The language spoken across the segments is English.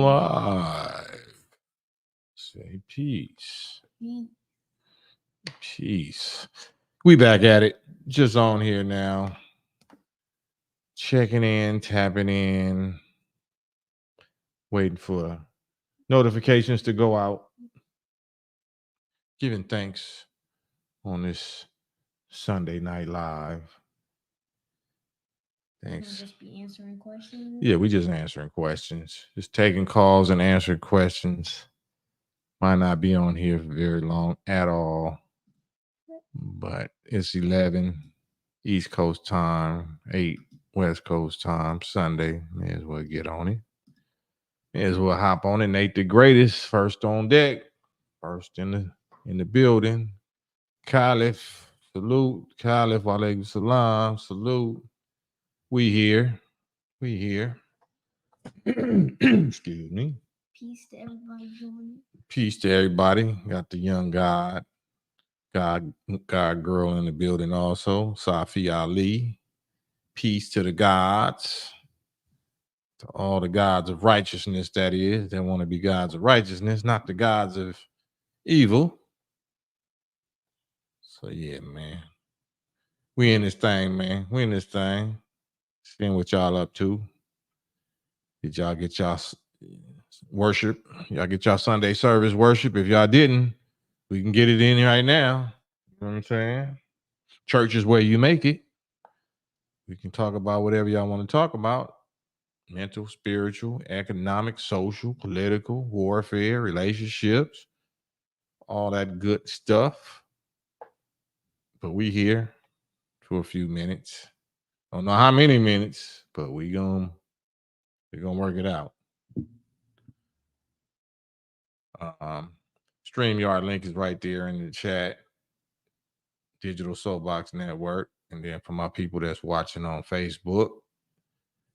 live. Say peace. Peace. We back at it. Just on here now. Checking in, tapping in, waiting for notifications to go out. Giving thanks on this Sunday night live. Thanks. Just be answering questions. Yeah, we just answering questions. Just taking calls and answering questions. Might not be on here for very long at all. But it's 11 East Coast time, 8 West Coast time, Sunday. May as well get on it. May as well hop on it. Nate the Greatest, first on deck, first in the building. Caliph, salute. Caliph, alaikum salam, salute. We here. We here. Excuse me. Peace to everybody joining. Peace to everybody. Got the young God girl in the building also. Safi Ali. Peace to the gods. To all the gods of righteousness, that is. They want to be gods of righteousness, not the gods of evil. So yeah, man. We in this thing, man. We in this thing. Seeing what y'all up to. Did y'all get y'all worship? Y'all get y'all Sunday service worship? If y'all didn't, we can get it in right now. You know what I'm saying? Church is where you make it. We can talk about whatever y'all want to talk about. Mental, spiritual, economic, social, political, warfare, relationships, all that good stuff. But we here for a few minutes. Don't know how many minutes, but we're gonna work it out. StreamYard link is right there in the chat. Digital Soapbox Network. And then for my people that's watching on Facebook,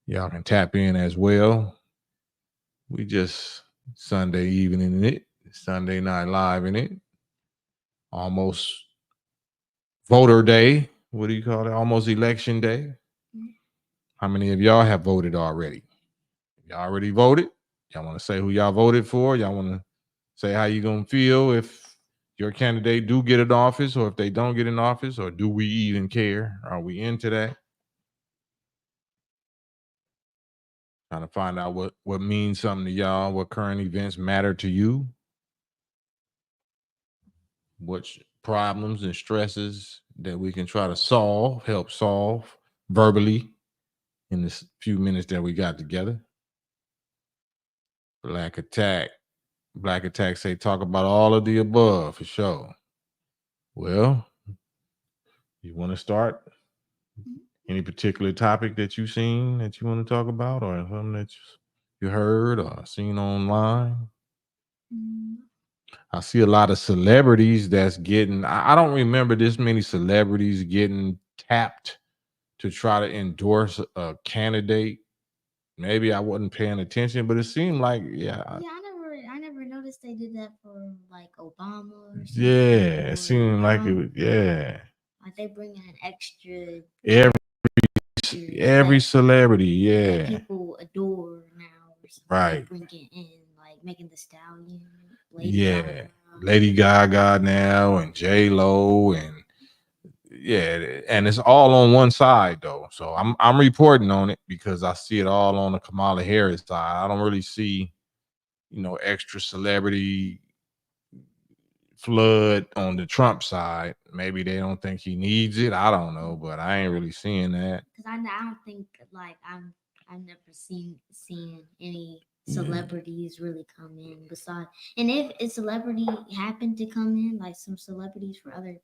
y'all can tap in as well. We just Sunday evening in it, Sunday night live in it. Almost voter day. What do you call it? Almost election day. How many of y'all have voted already? Y'all already voted? Y'all want to say who y'all voted for? Y'all want to say how you gonna feel if your candidate do get in office, or if they don't get in office, or do we even care? Are we into that? Trying to find out what means something to y'all, what current events matter to you, what problems and stresses that we can try to help solve verbally in this few minutes that we got together. Black Attack say talk about all of the above for sure. Well, you want to start? Any particular topic that you've seen that you want to talk about, or something that you heard or seen online? I see a lot of celebrities that's getting, I don't remember this many celebrities getting tapped to try to endorse a candidate. Maybe I wasn't paying attention, but it seemed like, I never noticed they did that for like Obama or something. Yeah, it seemed like it was, like they bring in an extra every celebrity, yeah. That people adore now or something. Right. Bringing in like Megan Thee Stallion, Lady Gaga now, and J-Lo, and and it's all on one side though. So I'm reporting on it because I see it all on the Kamala Harris side. I don't really see, extra celebrity flood on the Trump side. Maybe they don't think he needs it. I don't know, but I ain't really seeing that. Because I don't think I've never seen any celebrities really come in besides, and if a celebrity happened to come in, like some celebrities for other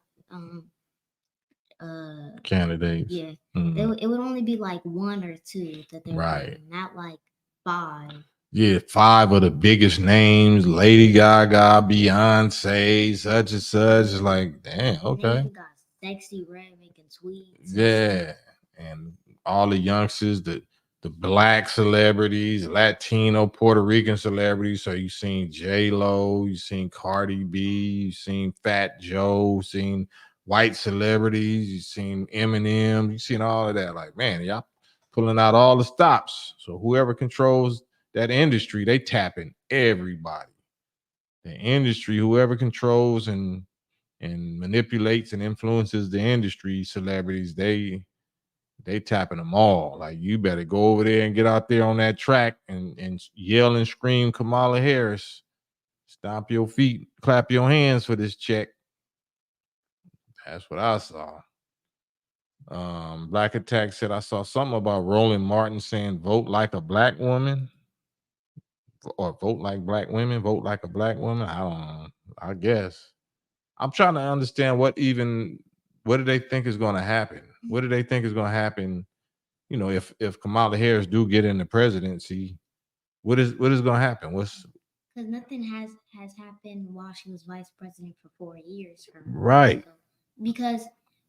candidates, it would only be like one or two that they're right, not like 5. Yeah, 5 of the biggest names: Lady Gaga, Beyonce, such and such. Like, damn, okay. They got Sexy Red making tweets. Yeah, and all the youngsters, the black celebrities, Latino, Puerto Rican celebrities. So you seen J-Lo, you seen Cardi B, you seen Fat Joe, you seen white celebrities, you seen Eminem, you seen all of that. Like, man, y'all pulling out all the stops. So whoever controls that industry, they tapping everybody. The industry, whoever controls and manipulates and influences the industry, celebrities, they tapping them all. Like, you better go over there and get out there on that track and yell and scream Kamala Harris. Stomp your feet, clap your hands for this check. That's what I saw. Black Attack said, I saw something about Roland Martin saying vote like a black woman, or vote like black women, vote like a black woman. I don't know. I guess. I'm trying to understand what do they think is going to happen? What do they think is going to happen? You know, if Kamala Harris do get in the presidency, what is going to happen? Because nothing has happened while she was vice president for 4 years. Right. So,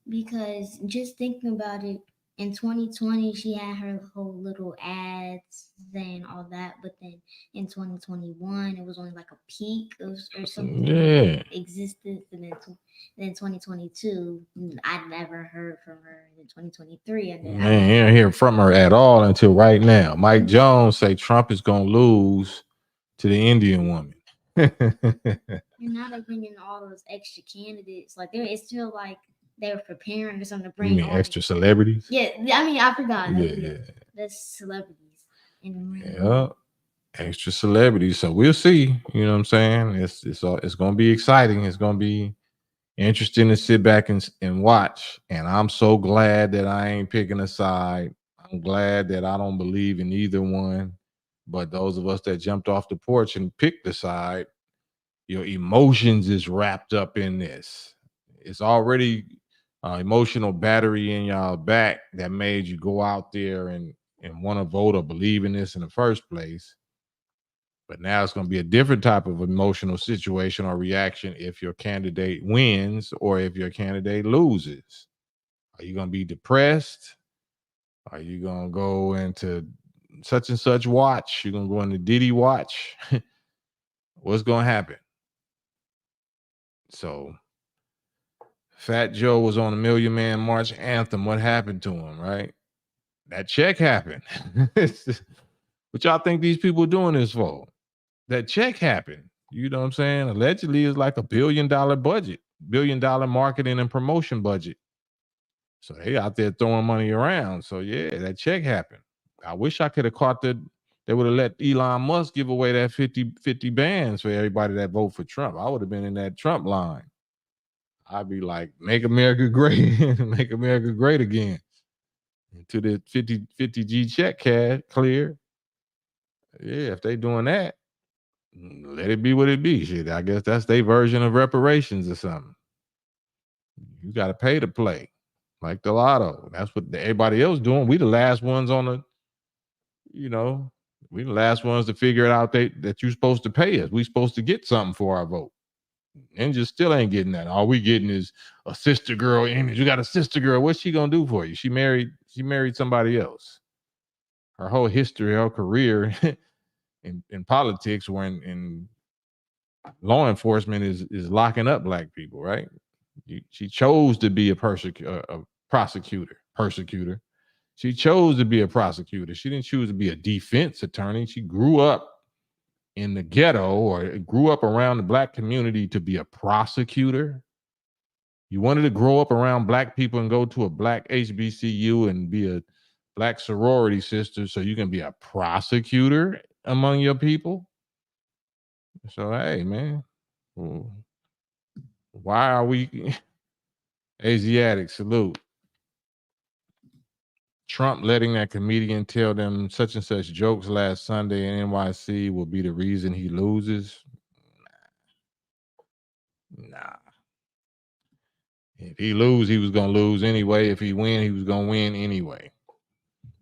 because just thinking about it, in 2020 she had her whole little ads and all that, but then in 2021 it was only like a peak or something. Yeah. Existed, and then 2022 I never heard from her. In 2023, and then Man, you don't hear from her at all until right now. Mike Jones say Trump is gonna lose to the Indian woman. And now they're bringing all those extra candidates. Like, it's still like they're preparing or something to bring. You mean extra celebrities? Yeah, I mean, I forgot. Yeah. That's celebrities. Yeah, extra celebrities. So we'll see. You know what I'm saying? It's gonna be exciting. It's gonna be interesting to sit back and watch. And I'm so glad that I ain't picking a side. I'm glad that I don't believe in either one. But those of us that jumped off the porch and picked the side, your emotions is wrapped up in this. It's already emotional battery in y'all back that made you go out there and want to vote or believe in this in the first place. But now it's going to be a different type of emotional situation or reaction if your candidate wins or if your candidate loses. Are you going to be depressed? Are you going to go into such and such watch? You're going to go into Diddy watch? What's going to happen? So Fat Joe was on the Million Man March anthem. What happened to him, right? That check happened. What y'all think these people doing this for? That check happened. You know what I'm saying? Allegedly, it's like $1 billion budget, $1 billion marketing and promotion budget. So they out there throwing money around. So yeah, that check happened. I wish I could have caught they would have let Elon Musk give away that 50 bands for everybody that vote for Trump. I would have been in that Trump line. I'd be like, make America great, make America great again. Until the 50 G check clear. Yeah, if they doing that, let it be what it be. Shit, I guess that's their version of reparations or something. You got to pay to play, like the lotto. That's what everybody else doing. We the last ones on the, we the last ones to figure it out that you're supposed to pay us. We supposed to get something for our vote. Ninja still ain't getting that. All we getting is a sister girl image. You got a sister girl. What's she gonna do for you? She married somebody else. Her whole history, her career in politics, or in law enforcement, is locking up black people, right? She chose to be a prosecutor. She chose to be a prosecutor. She didn't choose to be a defense attorney. She grew up in the ghetto or grew up around the black community to be a prosecutor. You wanted to grow up around black people and go to a black HBCU and be a black sorority sister so you can be a prosecutor among your people. So, hey, man, why are we Asiatic? Salute. Trump letting that comedian tell them such and such jokes last Sunday in NYC will be the reason he loses. Nah. If he lose, he was going to lose anyway. If he win, he was going to win anyway.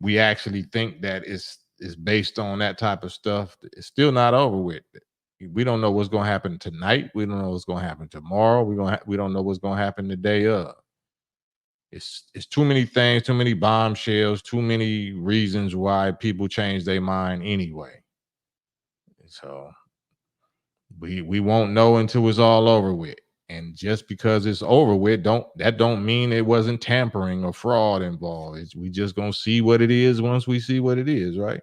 We actually think that it's based on that type of stuff. It's still not over with. We don't know what's going to happen tonight. We don't know what's going to happen tomorrow. We don't know what's going to happen the day of. It's too many things, too many bombshells, too many reasons why people change their mind anyway. So we won't know until it's all over with. And just because it's over with, don't mean it wasn't tampering or fraud involved. We just gonna see what it is once we see what it is, right?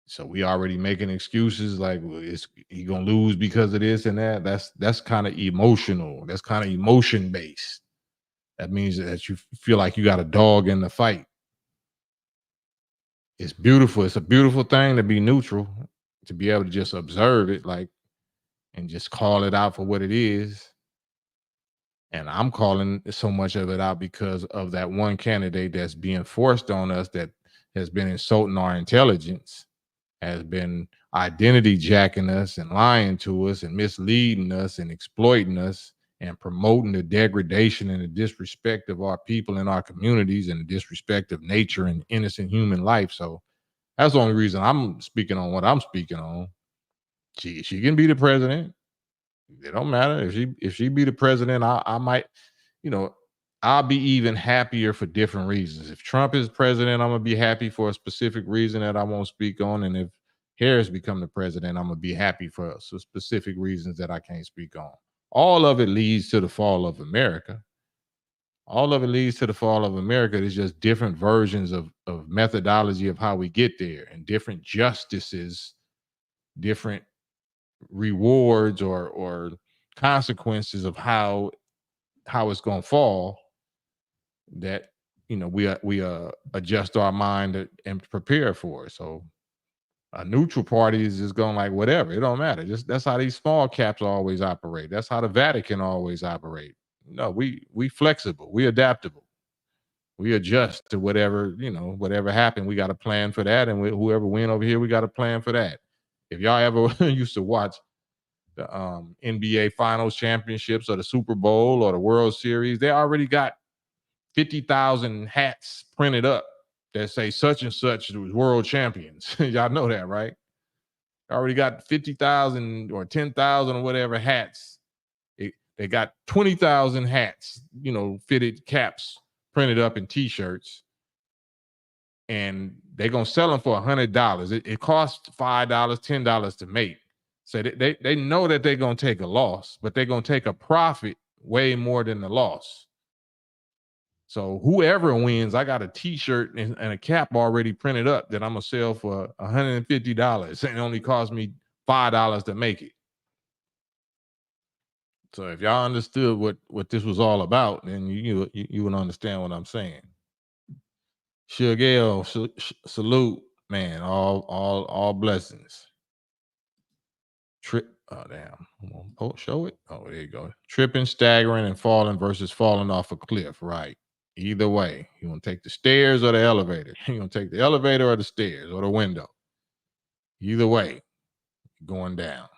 So we already making excuses like, well, he gonna lose because of this and that. That's kind of emotional. That's kind of emotion based. That means that you feel like you got a dog in the fight. It's beautiful. It's a beautiful thing to be neutral, to be able to just observe it, like, and just call it out for what it is. And I'm calling so much of it out because of that one candidate that's being forced on us, that has been insulting our intelligence, has been identity jacking us and lying to us and misleading us and exploiting us and promoting the degradation and the disrespect of our people and our communities and the disrespect of nature and innocent human life. So that's the only reason I'm speaking on what I'm speaking on. She can be the president. It don't matter if she be the president. I might, you know, I'll be even happier for different reasons. If Trump is president, I'm gonna be happy for a specific reason that I won't speak on, and if Harris become the president, I'm gonna be happy for some specific reasons that I can't speak on. All of it leads to the fall of America. All of it leads to the fall of America. There's just different versions of methodology of how we get there, and different justices, different rewards or consequences of how it's going to fall, that we adjust our mind and prepare for it. So a neutral party is just going like whatever, it don't matter. Just that's how these small caps always operate. That's how the Vatican always operate. No, we flexible, we adaptable, we adjust to whatever happened. We got a plan for that, and whoever win over here, we got a plan for that. If y'all ever used to watch the NBA Finals championships or the Super Bowl or the World Series, they already got 50,000 hats printed up that say such and such was world champions. Y'all know that, right? Already got 50,000 or 10,000 or whatever hats. They got 20,000 hats, fitted caps printed up in T-shirts, and they're gonna sell them for $100. It costs $5, $10 to make. So they know that they're gonna take a loss, but they're gonna take a profit way more than the loss. So whoever wins, I got a T-shirt and a cap already printed up that I'm gonna sell for $150, and it only cost me $5 to make it. So if y'all understood what this was all about, then you would understand what I'm saying. Shugel, salute, man. All blessings. Oh damn. Oh, show it. Oh, there you go. Tripping, staggering, and falling versus falling off a cliff. Right. Either way, you want to take the stairs or the elevator. You want to take the elevator or the stairs or the window. Either way, going down.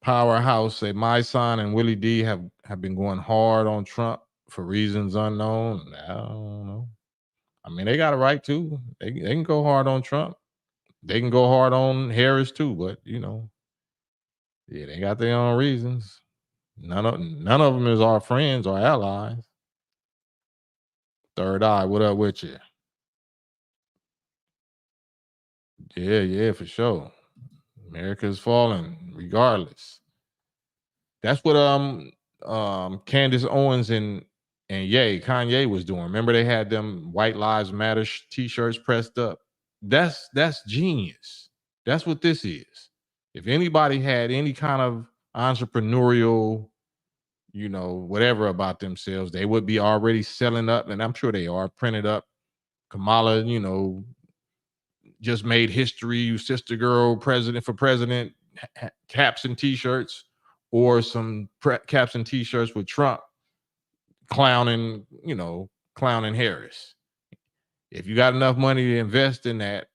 Powerhouse say my son and Willie D have been going hard on Trump for reasons unknown. I don't know. I mean, they got a right to. They can go hard on Trump. They can go hard on Harris too, but yeah, they got their own reasons. None of them is our friends or allies. Third Eye, what up with you? Yeah, for sure. America's falling regardless. That's what Candace Owens and Kanye was doing. Remember they had them White Lives Matter t-shirts pressed up. That's genius. That's what this is. If anybody had any kind of entrepreneurial, whatever about themselves, they would be already selling up, and I'm sure they are printed up. Kamala, just made history, sister girl, president for president, caps and t-shirts, or some caps and t-shirts with Trump clowning, clowning Harris. If you got enough money to invest in that,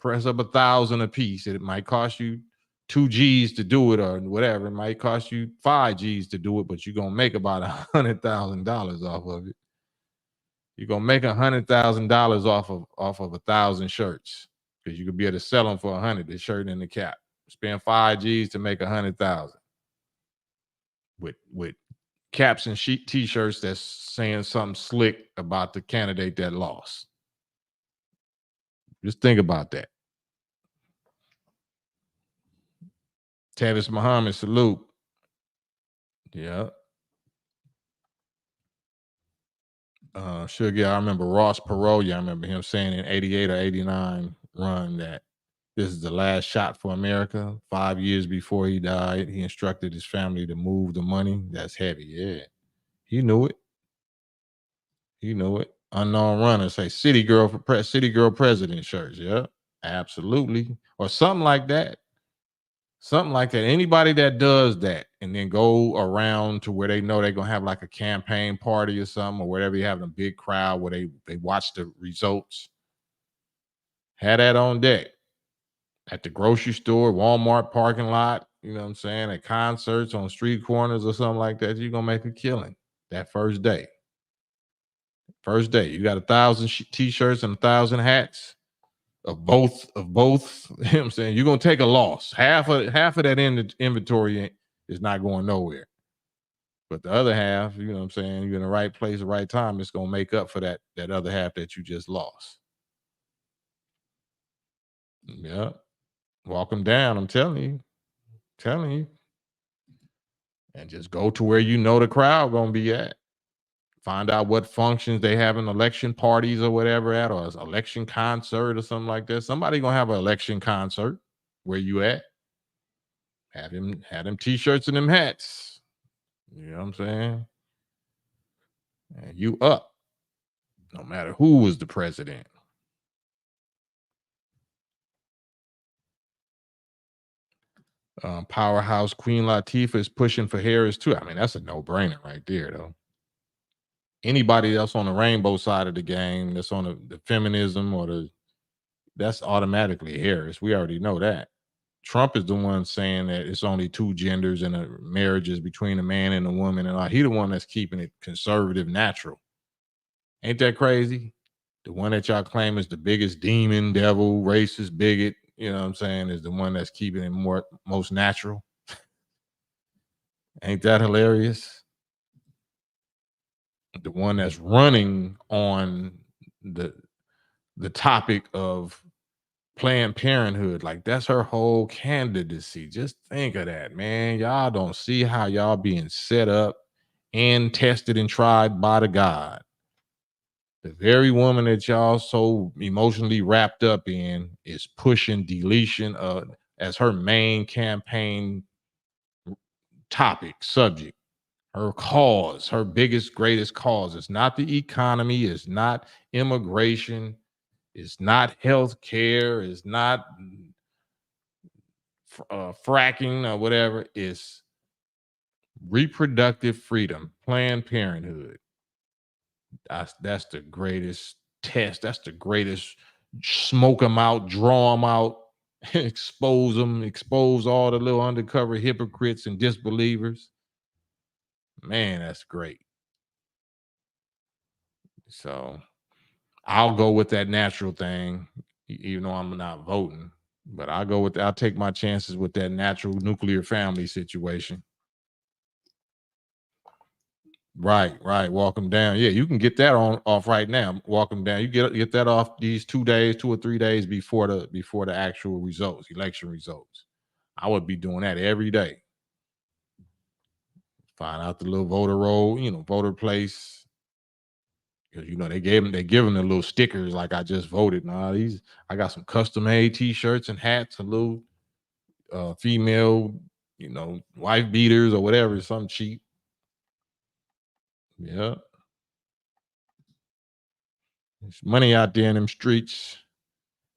press up 1,000 a piece. It might cost you 2 G's to do it or whatever. It might cost you 5 G's to do it, but you're gonna make about $100,000 off of it. You're gonna make $100,000 off of 1,000 shirts, because you could be able to sell them for 100, the shirt and the cap. Spend 5 G's to make 100,000 with caps and t-shirts that's saying something slick about the candidate that lost. Just think about that. Tavis Muhammad, salute. Yeah. Sugar, I remember Ross Perot. I remember him saying in 88 or 89 run that This is the last shot for America. 5 years before he died, he instructed his family to move the money. That's heavy. Yeah. He knew it. He knew it. Unknown runner say city girl for city girl president shirts. Yeah, absolutely. Or something like that. Something like that. Anybody that does that and then go around to where they know they're gonna have like a campaign party or something, or whatever, you have a big crowd where they watch the results. Had that on deck. At the grocery store, Walmart parking lot, you know what I'm saying? At concerts, on street corners or something like that, you're gonna make a killing that first day. First day, you got 1,000 t-shirts and 1,000 hats of both. You know what I'm saying? You're gonna take a loss. Half of that inventory is not going nowhere. But the other half, you know what I'm saying, you're in the right place, the right time, it's gonna make up for that other half that you just lost. Yeah. Walk them down, I'm telling you. Telling you. And just go to where you know the crowd gonna be at. Find out what functions they have in election parties or whatever at, or election concert or something like that. Somebody gonna have an election concert where you at. Have them t-shirts and them hats. You know what I'm saying? And you up, no matter who was the president. Powerhouse Queen Latifah is pushing for Harris too. I mean, that's a no-brainer right there, though. Anybody else on the rainbow side of the game, that's on the feminism or that's automatically Harris. We already know that. Trump is the one saying that it's only two genders and a marriage is between a man and a woman, and he the one that's keeping it conservative, natural. Ain't that crazy? The one that y'all claim is the biggest demon, devil, racist, bigot, you know what I'm saying, is the one that's keeping it most natural. Ain't that hilarious? The one that's running on the topic of Planned Parenthood, like that's her whole candidacy. Just think of that, man. Y'all don't see how y'all being set up and tested and tried by the God. The very woman that y'all so emotionally wrapped up in is pushing deletion as her main campaign topic, subject, her cause, her biggest, greatest cause. It's not the economy, it's not immigration, it's not health care, it's not fracking or whatever. It's reproductive freedom, Planned Parenthood. That's the greatest test. That's the greatest. Smoke them out, draw them out, expose them, expose all the little undercover hypocrites and disbelievers. Man, that's great. So I'll go with that natural thing, even though I'm not voting. But I'll take my chances with that natural nuclear family situation. Right. Walk them down. Yeah, you can get that off right now. Walk them down. You get that off these 2 days, 2 or 3 days before the actual results, election results. I would be doing that every day. Find out the little voter roll, voter place. Because they give them the little stickers like I just voted. Nah, I got some custom made t-shirts and hats, a little female, wife beaters or whatever, something cheap. Yeah. There's money out there in them streets.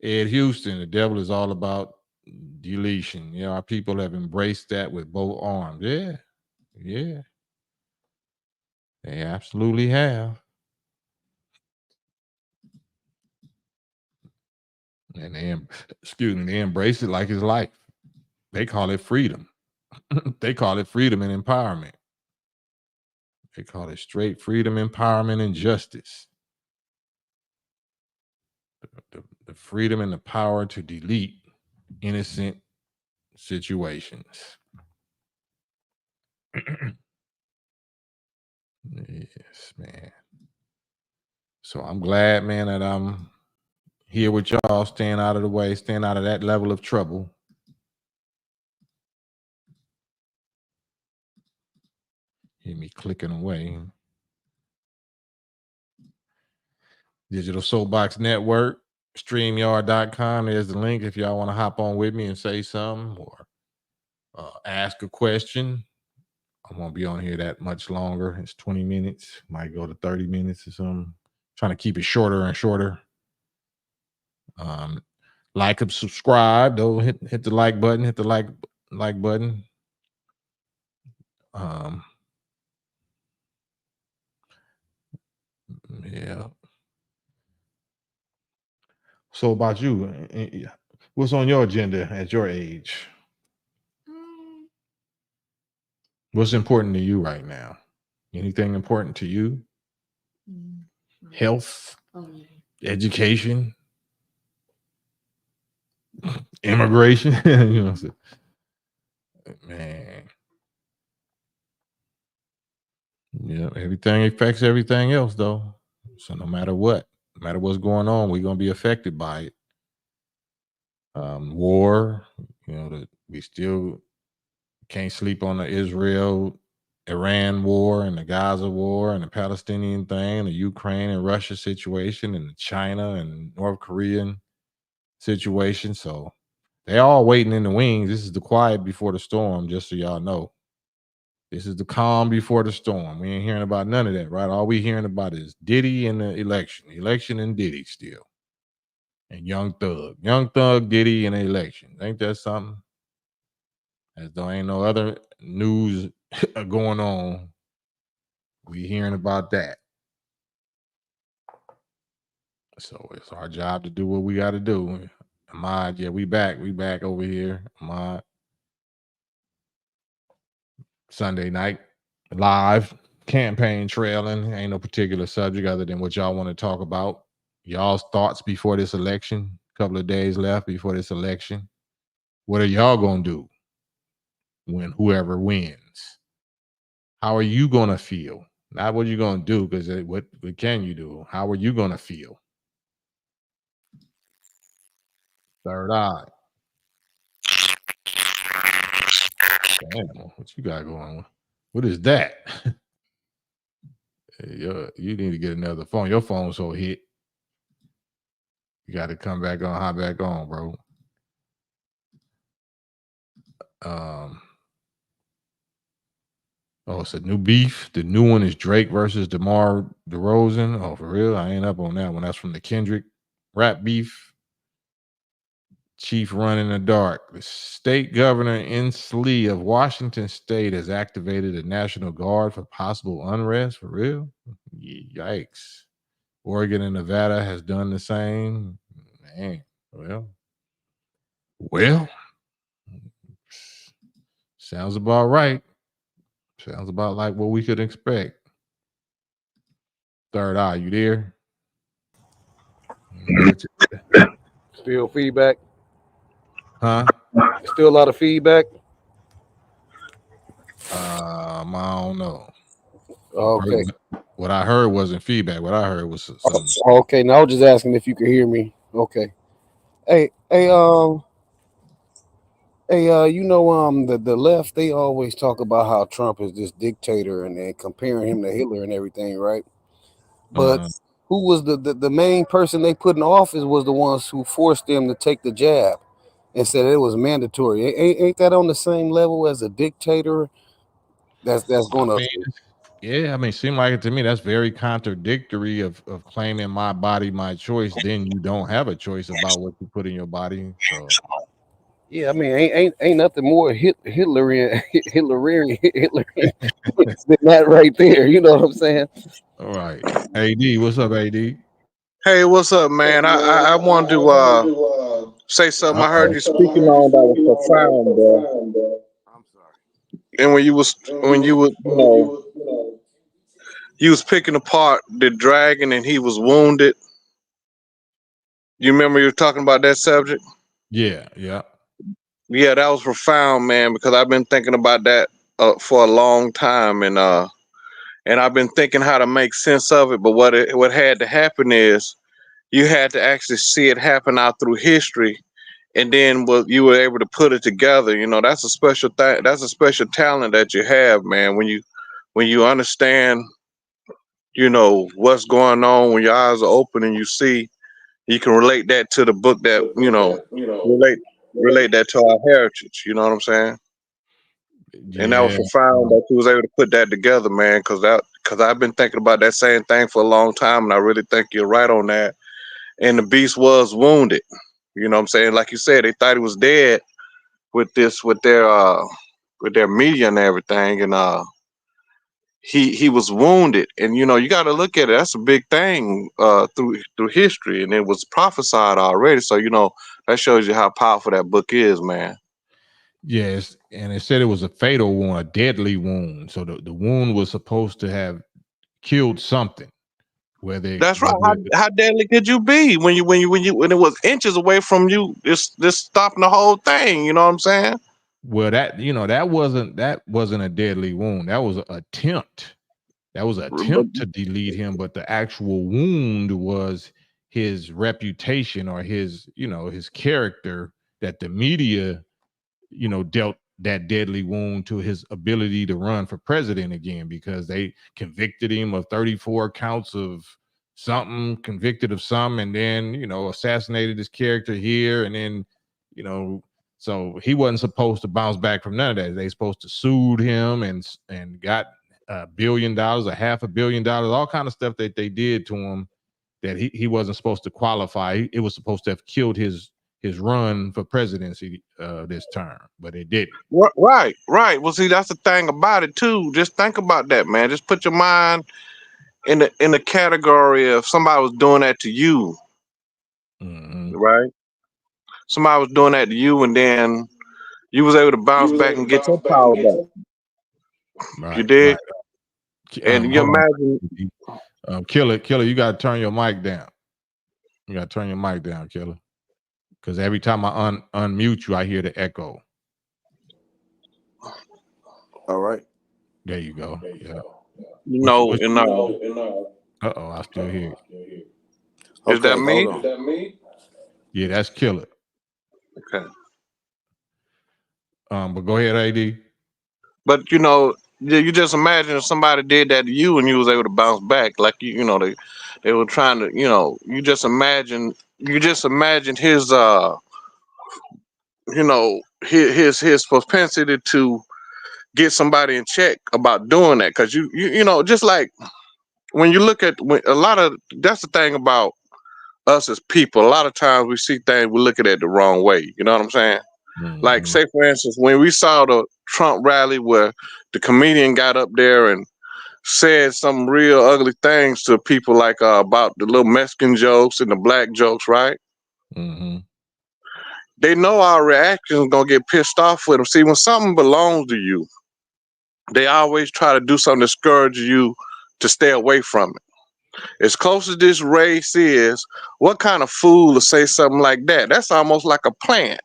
Ed Houston, the devil is all about deletion. Our people have embraced that with both arms. Yeah, they absolutely have. And they embrace it like it's life. They call it freedom. They call it freedom and empowerment. They call it straight freedom, empowerment, and justice. The freedom and the power to delete innocent situations. Yes, man. So I'm glad, man, that I'm here with y'all, staying out of the way, staying out of that level of trouble. Hear me clicking away. Digital Soapbox Network. StreamYard.com. There's the link if y'all want to hop on with me and say something or ask a question. I won't be on here that much longer. It's 20 minutes. Might go to 30 minutes or something. Trying to keep it shorter and shorter. Like and subscribe. Though hit the like button. Hit the like button. Yeah. So about you, what's on your agenda at your age? What's important to you right now? Anything important to you? Health, education, immigration. You know, man. Yeah, everything affects everything else, though. So no matter what's going on, we're gonna be affected by it. War, we still can't sleep on the Israel Iran war and the Gaza war and the Palestinian thing, the Ukraine and Russia situation and the China and North Korean situation. So they all waiting in the wings. This is the quiet before the storm, just so y'all know. This is the calm before the storm. We ain't hearing about none of that, right? All we hearing about is Diddy and the election and Diddy still. And Young Thug, Diddy, and the election. Ain't that something? As though ain't no other news going on. We hearing about that. So it's our job to do what we got to do. Ahmad, yeah, we back over here. Ahmad, Sunday night, live, campaign trailing. Ain't no particular subject other than what y'all want to talk about. Y'all's thoughts before this election. Couple of days left before this election. What are y'all gonna do when whoever wins? How are you gonna feel? Not what you're gonna do, because what can you do? How are you gonna feel? Third eye. Damn, what you got going on? What is that? You need to get another phone. Your phone's so hit. You got to come back on, hop back on, bro. Oh, it's a new beef. The new one is Drake versus DeMar DeRozan. Oh, for real? I ain't up on that one. That's from the Kendrick rap beef. Chief run in the dark. The state governor Inslee of Washington State has activated a National Guard for possible unrest. For real? Yikes. Oregon and Nevada has done the same. Man, well, sounds about right. Sounds about like what we could expect. Third eye, you there? Still feedback? Huh? Still a lot of feedback? I don't know. Okay. What I heard wasn't feedback. What I heard was some. Okay, now I was just asking if you could hear me. Okay. Hey, the left, they always talk about how Trump is this dictator and comparing him to Hitler and everything, right? But who was the main person they put in office was the ones who forced them to take the jab and said it was mandatory. Ain't that on the same level as a dictator? That's gonna. Yeah, I mean, seem like it to me. That's very contradictory of claiming my body, my choice. Then you don't have a choice about what you put in your body. So yeah, I mean, ain't nothing more Hitlerian than that right there. You know what I'm saying? All right, AD, what's up, AD? Hey, what's up, man? I wanted to say something. I heard you speaking on that was profound, bro. I'm sorry. And you was picking apart the dragon, and he was wounded. You remember you were talking about that subject? Yeah. Yeah, that was profound, man. Because I've been thinking about that for a long time, and I've been thinking how to make sense of it. But what had to happen is you had to actually see it happen out through history, and then you were able to put it together. You know, that's a special thing. That's a special talent that you have, man. When you understand, you know, what's going on, when your eyes are open and you see, you can relate that to the book that relate relate that to our heritage. You know what I'm saying? And that was Yeah. profound that you was able to put that together, man. Because I've been thinking about that same thing for a long time, and I really think you're right on that. And the beast was wounded. You know what I'm saying? Like you said, they thought he was dead with their media and everything, and he was wounded. And you got to look at it. That's a big thing through history, and it was prophesied already. So that shows you how powerful that book is, man. Yes, and it said it was a fatal wound, a deadly wound. So the wound was supposed to have killed something. Whether That's right. How deadly could you be when it was inches away from you, just stopping the whole thing? You know what I'm saying? well, that wasn't a deadly wound. That was an attempt. That was an But attempt to delete him, but the actual wound was his reputation or his character that the media dealt that deadly wound to his ability to run for president again, because they convicted him of 34 counts of something, convicted of some, and then, assassinated his character here. And then, you know, so he wasn't supposed to bounce back from none of that. They supposed to sued him and got $1 billion, $500 million, all kind of stuff that they did to him that he wasn't supposed to qualify. It was supposed to have killed his run for presidency this term, but it didn't. right, right. Well, see, that's the thing about it too. Just think about that, man. Just put your mind in the category of somebody was doing that to you, Mm-hmm. right? Somebody was doing that to you, and then you was able to bounce back and get your power back. You Right, did, right. and you Hold imagine. on. Killer, you got to turn your mic down. You got to turn your mic down, Killer, because every time I unmute you, I hear the echo. All right. There you go. Yeah. You What you, know, what and I still hear you. is that Okay, me? hold on. Yeah, that's Killer. Okay. But go ahead, AD. But you just imagine if somebody did that to you and you was able to bounce back, like they were trying to, you just imagine his his propensity to get somebody in check about doing that, because just like when you look at that's the thing about us as people. A lot of times we see things, we look at it the wrong way. You know what I'm saying? Like, Mm-hmm. say for instance, when we saw the Trump rally where the comedian got up there and said some real ugly things to people, like about the little Mexican jokes and the black jokes, right? Mm-hmm. They know our reaction is gonna get pissed off with them. See, when something belongs to you, they always try to do something to discourage you to stay away from it. As close as this race is, what kind of fool to say something like that? That's almost like a plant.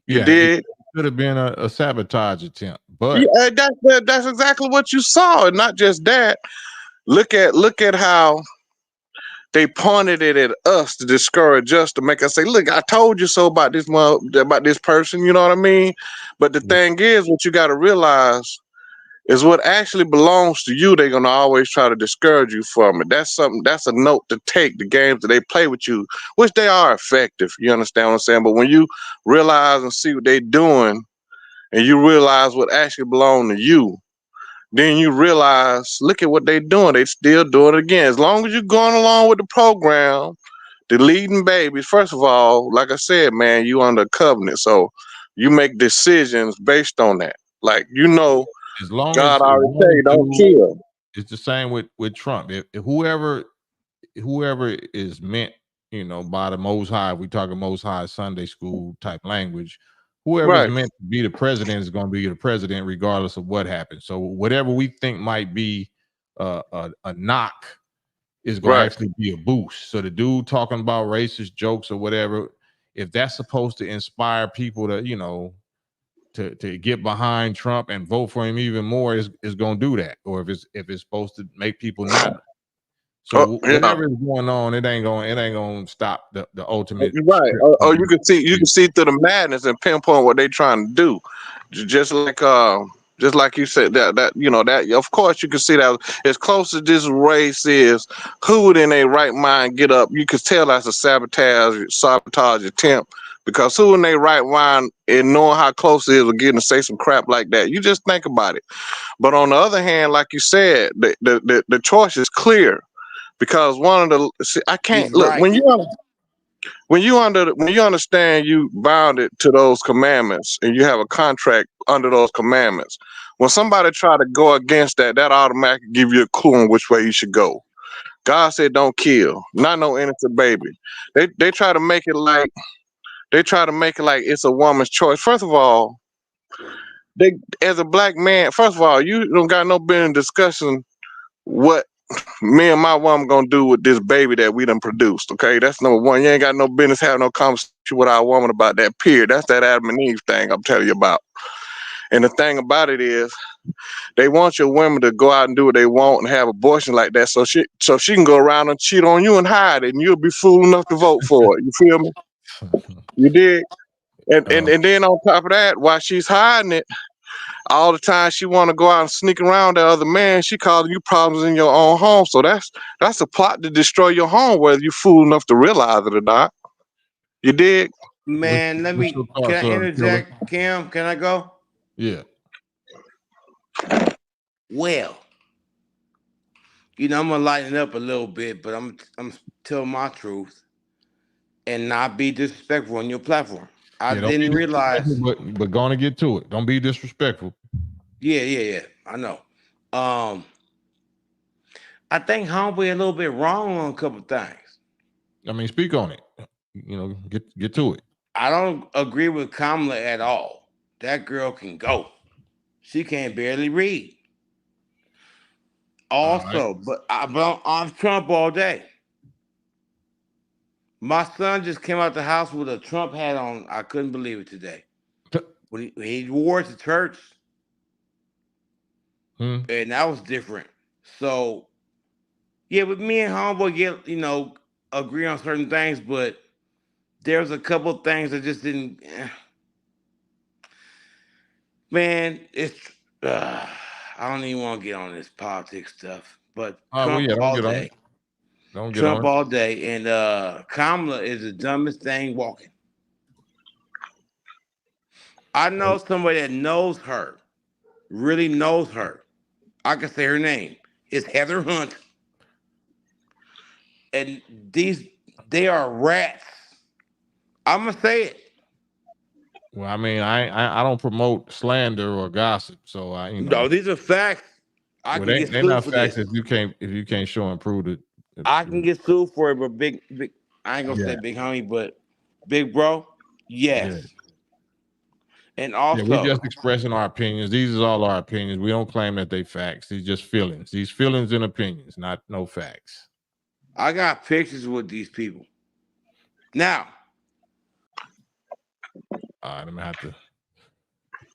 You Yeah, it did? could have been a sabotage attempt, but Yeah, that's exactly what you saw. And not just that. Look at how they pointed it at us to discourage us, to make us say, "Look, I told you so about this person." You know what I mean? But the thing is, what you got to realize is what actually belongs to you. They're gonna always try to discourage you from it. That's something. That's a note to take. The games that they play with you, which they are effective. You understand what I'm saying? But when you realize and see what they're doing, and you realize what actually belongs to you, then you realize, look at what they're doing. They still doing it again. As long as you're going along with the program, deleting babies. First of all, like I said, man, you under a covenant, so you make decisions based on that. Like, as long God as already tell you don't dude, kill. it's the same with Trump. If whoever is meant, by the Most High, we talking Most High Sunday school type language. Whoever is Right, meant to be the president is going to be the president, regardless of what happens. So whatever we think might be a knock is going to right. actually be a boost. So the dude talking about racist jokes or whatever, if that's supposed to inspire people to, to get behind Trump and vote for him even more, is going to do that. Or if it's supposed to make people not. Oh, So yeah. whatever is going on, it ain't going to stop the ultimate You're right. script. Oh, you can see through the madness and pinpoint what they're trying to do. Just like Just like you said, that of course you can see that as close as this race is, who would in a right mind get up? You could tell that's a sabotage attempt, because who in their right mind and knowing how close it is with getting to say some crap like that? You just think about it. But on the other hand, like you said, the choice is clear, because I can't He's look right. when you understand you bounded to those commandments and you have a contract under those commandments. When somebody try to go against that, that automatically give you a clue on which way you should go. God said, "Don't kill, not no innocent baby." They try to make it like it's a woman's choice. First of all, they as a black man, first of all, you don't got no business discussing what me and my woman gonna do with this baby that we done produced. Okay, that's number one. You ain't got no business having no conversation with our woman about that. Period. That's that Adam and Eve thing I'm telling you about. And the thing about it is, they want your women to go out and do what they want and have abortion like that, so she can go around and cheat on you and hide it, and you'll be fool enough to vote for it. You feel me? You did. And then on top of that, while she's hiding it, all the time she want to go out and sneak around the other man, she causing you problems in your own home. So that's a plot to destroy your home, whether you fool enough to realize it or not. You dig? Man, what's your can thoughts, I Killer? interject, Kim? Can I go? Yeah. Well, I'm gonna lighten up a little bit, but I'm tell my truth and not be disrespectful on your platform. I Yeah, don't be didn't realize. disrespectful, but gonna get to it. Don't be disrespectful. Yeah. I know. Um, I think Homeboy a little bit wrong on a couple things. I mean, speak on it. Get to it. I don't agree with Kamala at all. That girl can go. She can't barely read. All right. Also, but I'm Trump all day. My son just came out the house with a Trump hat on. I couldn't believe it today. When he wore it to church, and that was different. So, yeah, with me and Homeboy agree on certain things, but there's a couple of things that just didn't. Man, I don't even want to get on this politics stuff, but Well, Trump yeah, don't all get on day. it. Don't get Trump on it. all day, and Kamala is the dumbest thing walking. I know somebody that knows her, really knows her. I can say her name. It's Heather Hunt. And they are rats. I'm gonna say it. Well, I mean, I don't promote slander or gossip, so No, these are facts. I can get they're sued not for facts this. if you can't show and prove it. I can get sued for it, but big. I ain't gonna say Yeah. big homie, but big bro. Yeah. Yes. And Yeah, we're also, just expressing our opinions. These are all our opinions. We don't claim that they facts. These just feelings. These feelings and opinions, not no facts. I got pictures with these people. Now, All right, I'm gonna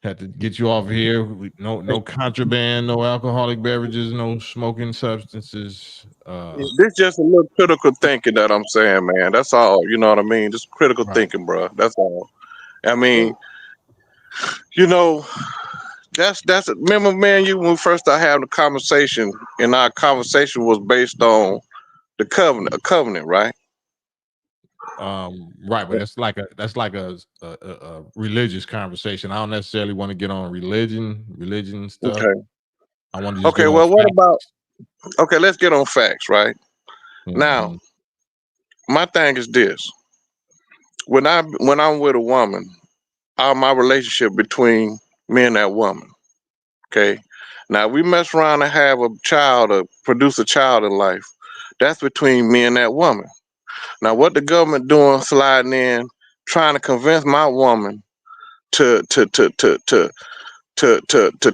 have to get you off here. No contraband, no alcoholic beverages, no smoking substances. This just a little critical thinking that I'm saying, man. That's all. You know what I mean? Just critical Right. thinking, bro. That's all. I mean, you know, that's remember, man. You when we first started having the conversation, and our conversation was based on the covenant, right? Right, but that's like a religious conversation. I don't necessarily want to get on religion stuff. Okay. I want to just get Okay. on Well, what facts. about? Okay, let's get on facts, right? Now, Mhm. my thing is this: when I'm with a woman, my relationship between me and that woman. Okay. Now we mess around and have a child or produce a child in life. That's between me and that woman. Now what the government doing sliding in, trying to convince my woman to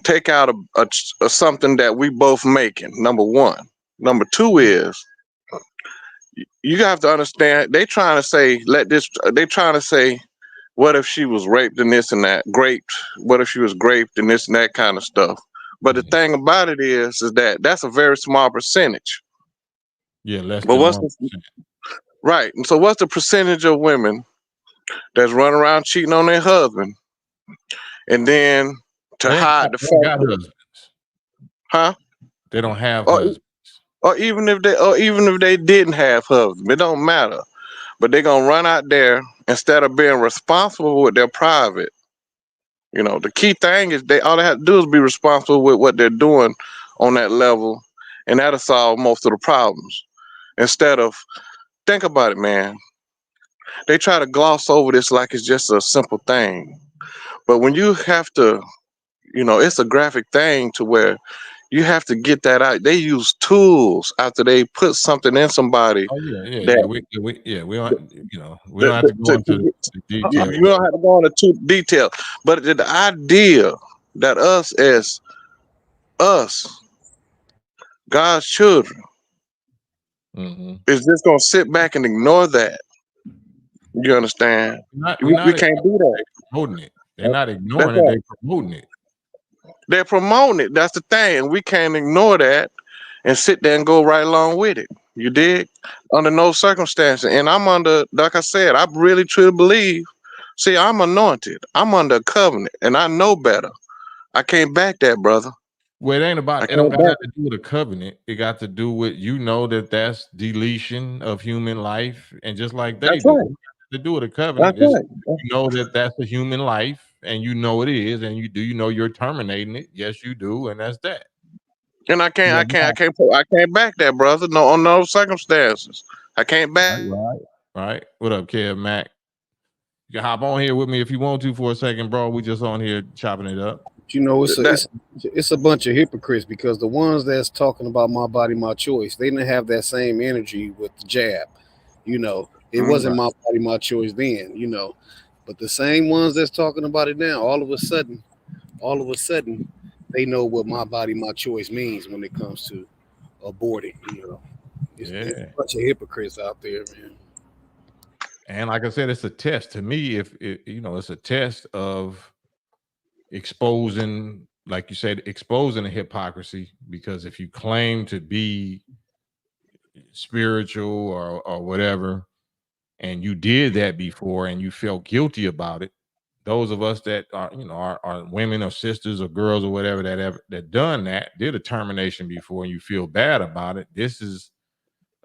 take out a something that we both making. Number one. Number two is you have to understand they trying to say they trying to say what if she was raped and this and that? Raped. What if she was raped and this and that kind of stuff? But the thing about it is that that's a very small percentage. Yeah, less But than what's 1%. right? And so what's the percentage of women that's running around cheating on their husband, and then to They ain't hide got, the they ain't got fact that, husbands. huh? They don't have Or husbands. even if they didn't have husbands, it don't matter. But they're gonna run out there instead of being responsible with their private. The key thing is all they have to do is be responsible with what they're doing on that level, and that'll solve most of the problems. Instead of think about it, man. They try to gloss over this like it's just a simple thing. But when you have to, it's a graphic thing to where you have to get that out. They use tools after they put something in somebody Oh yeah. that We don't we don't have to go into the detail. you don't have to go into too detail. But the idea that us, God's children, Mm-hmm. is just gonna sit back and ignore that. You understand? We're We not can't do that. promoting it. They're not That's ignoring it. right. They're promoting it. They're promoting it. That's the thing. And we can't ignore that and sit there and go right along with it. You dig? Under no circumstances. And I'm under, like I said, I really truly believe. See, I'm anointed. I'm under a covenant, and I know better. I can't back that, brother. Well, it ain't I about. It don't can't got back nothing to do with a covenant. It got to do with that's deletion of human life, and just like they That's do, it right. got to do with a That's covenant. It's right. that's a human life, and it is, and you're terminating it. Yes, you do, and that's that. And I can't, Yeah, I can't, I can't, I can't back that, brother. No, on no circumstances. I can't back. right. What up, Kev Mac? You can hop on here with me if you want to for a second, bro. We just on here chopping it up. It's a That. it's a bunch of hypocrites because the ones that's talking about my body, my choice, they didn't have that same energy with the jab. It wasn't Right. my body, my choice then. But the same ones that's talking about it now, all of a sudden, they know what my body, my choice means when it comes to aborting. It's Yeah. a bunch of hypocrites out there, man. And like I said, it's a test to me. If it's a test of exposing, like you said, exposing the hypocrisy. Because if you claim to be spiritual or whatever, and you did that before and you felt guilty about it, those of us that are women or sisters or girls or whatever that done that, did a termination before, and you feel bad about it, this is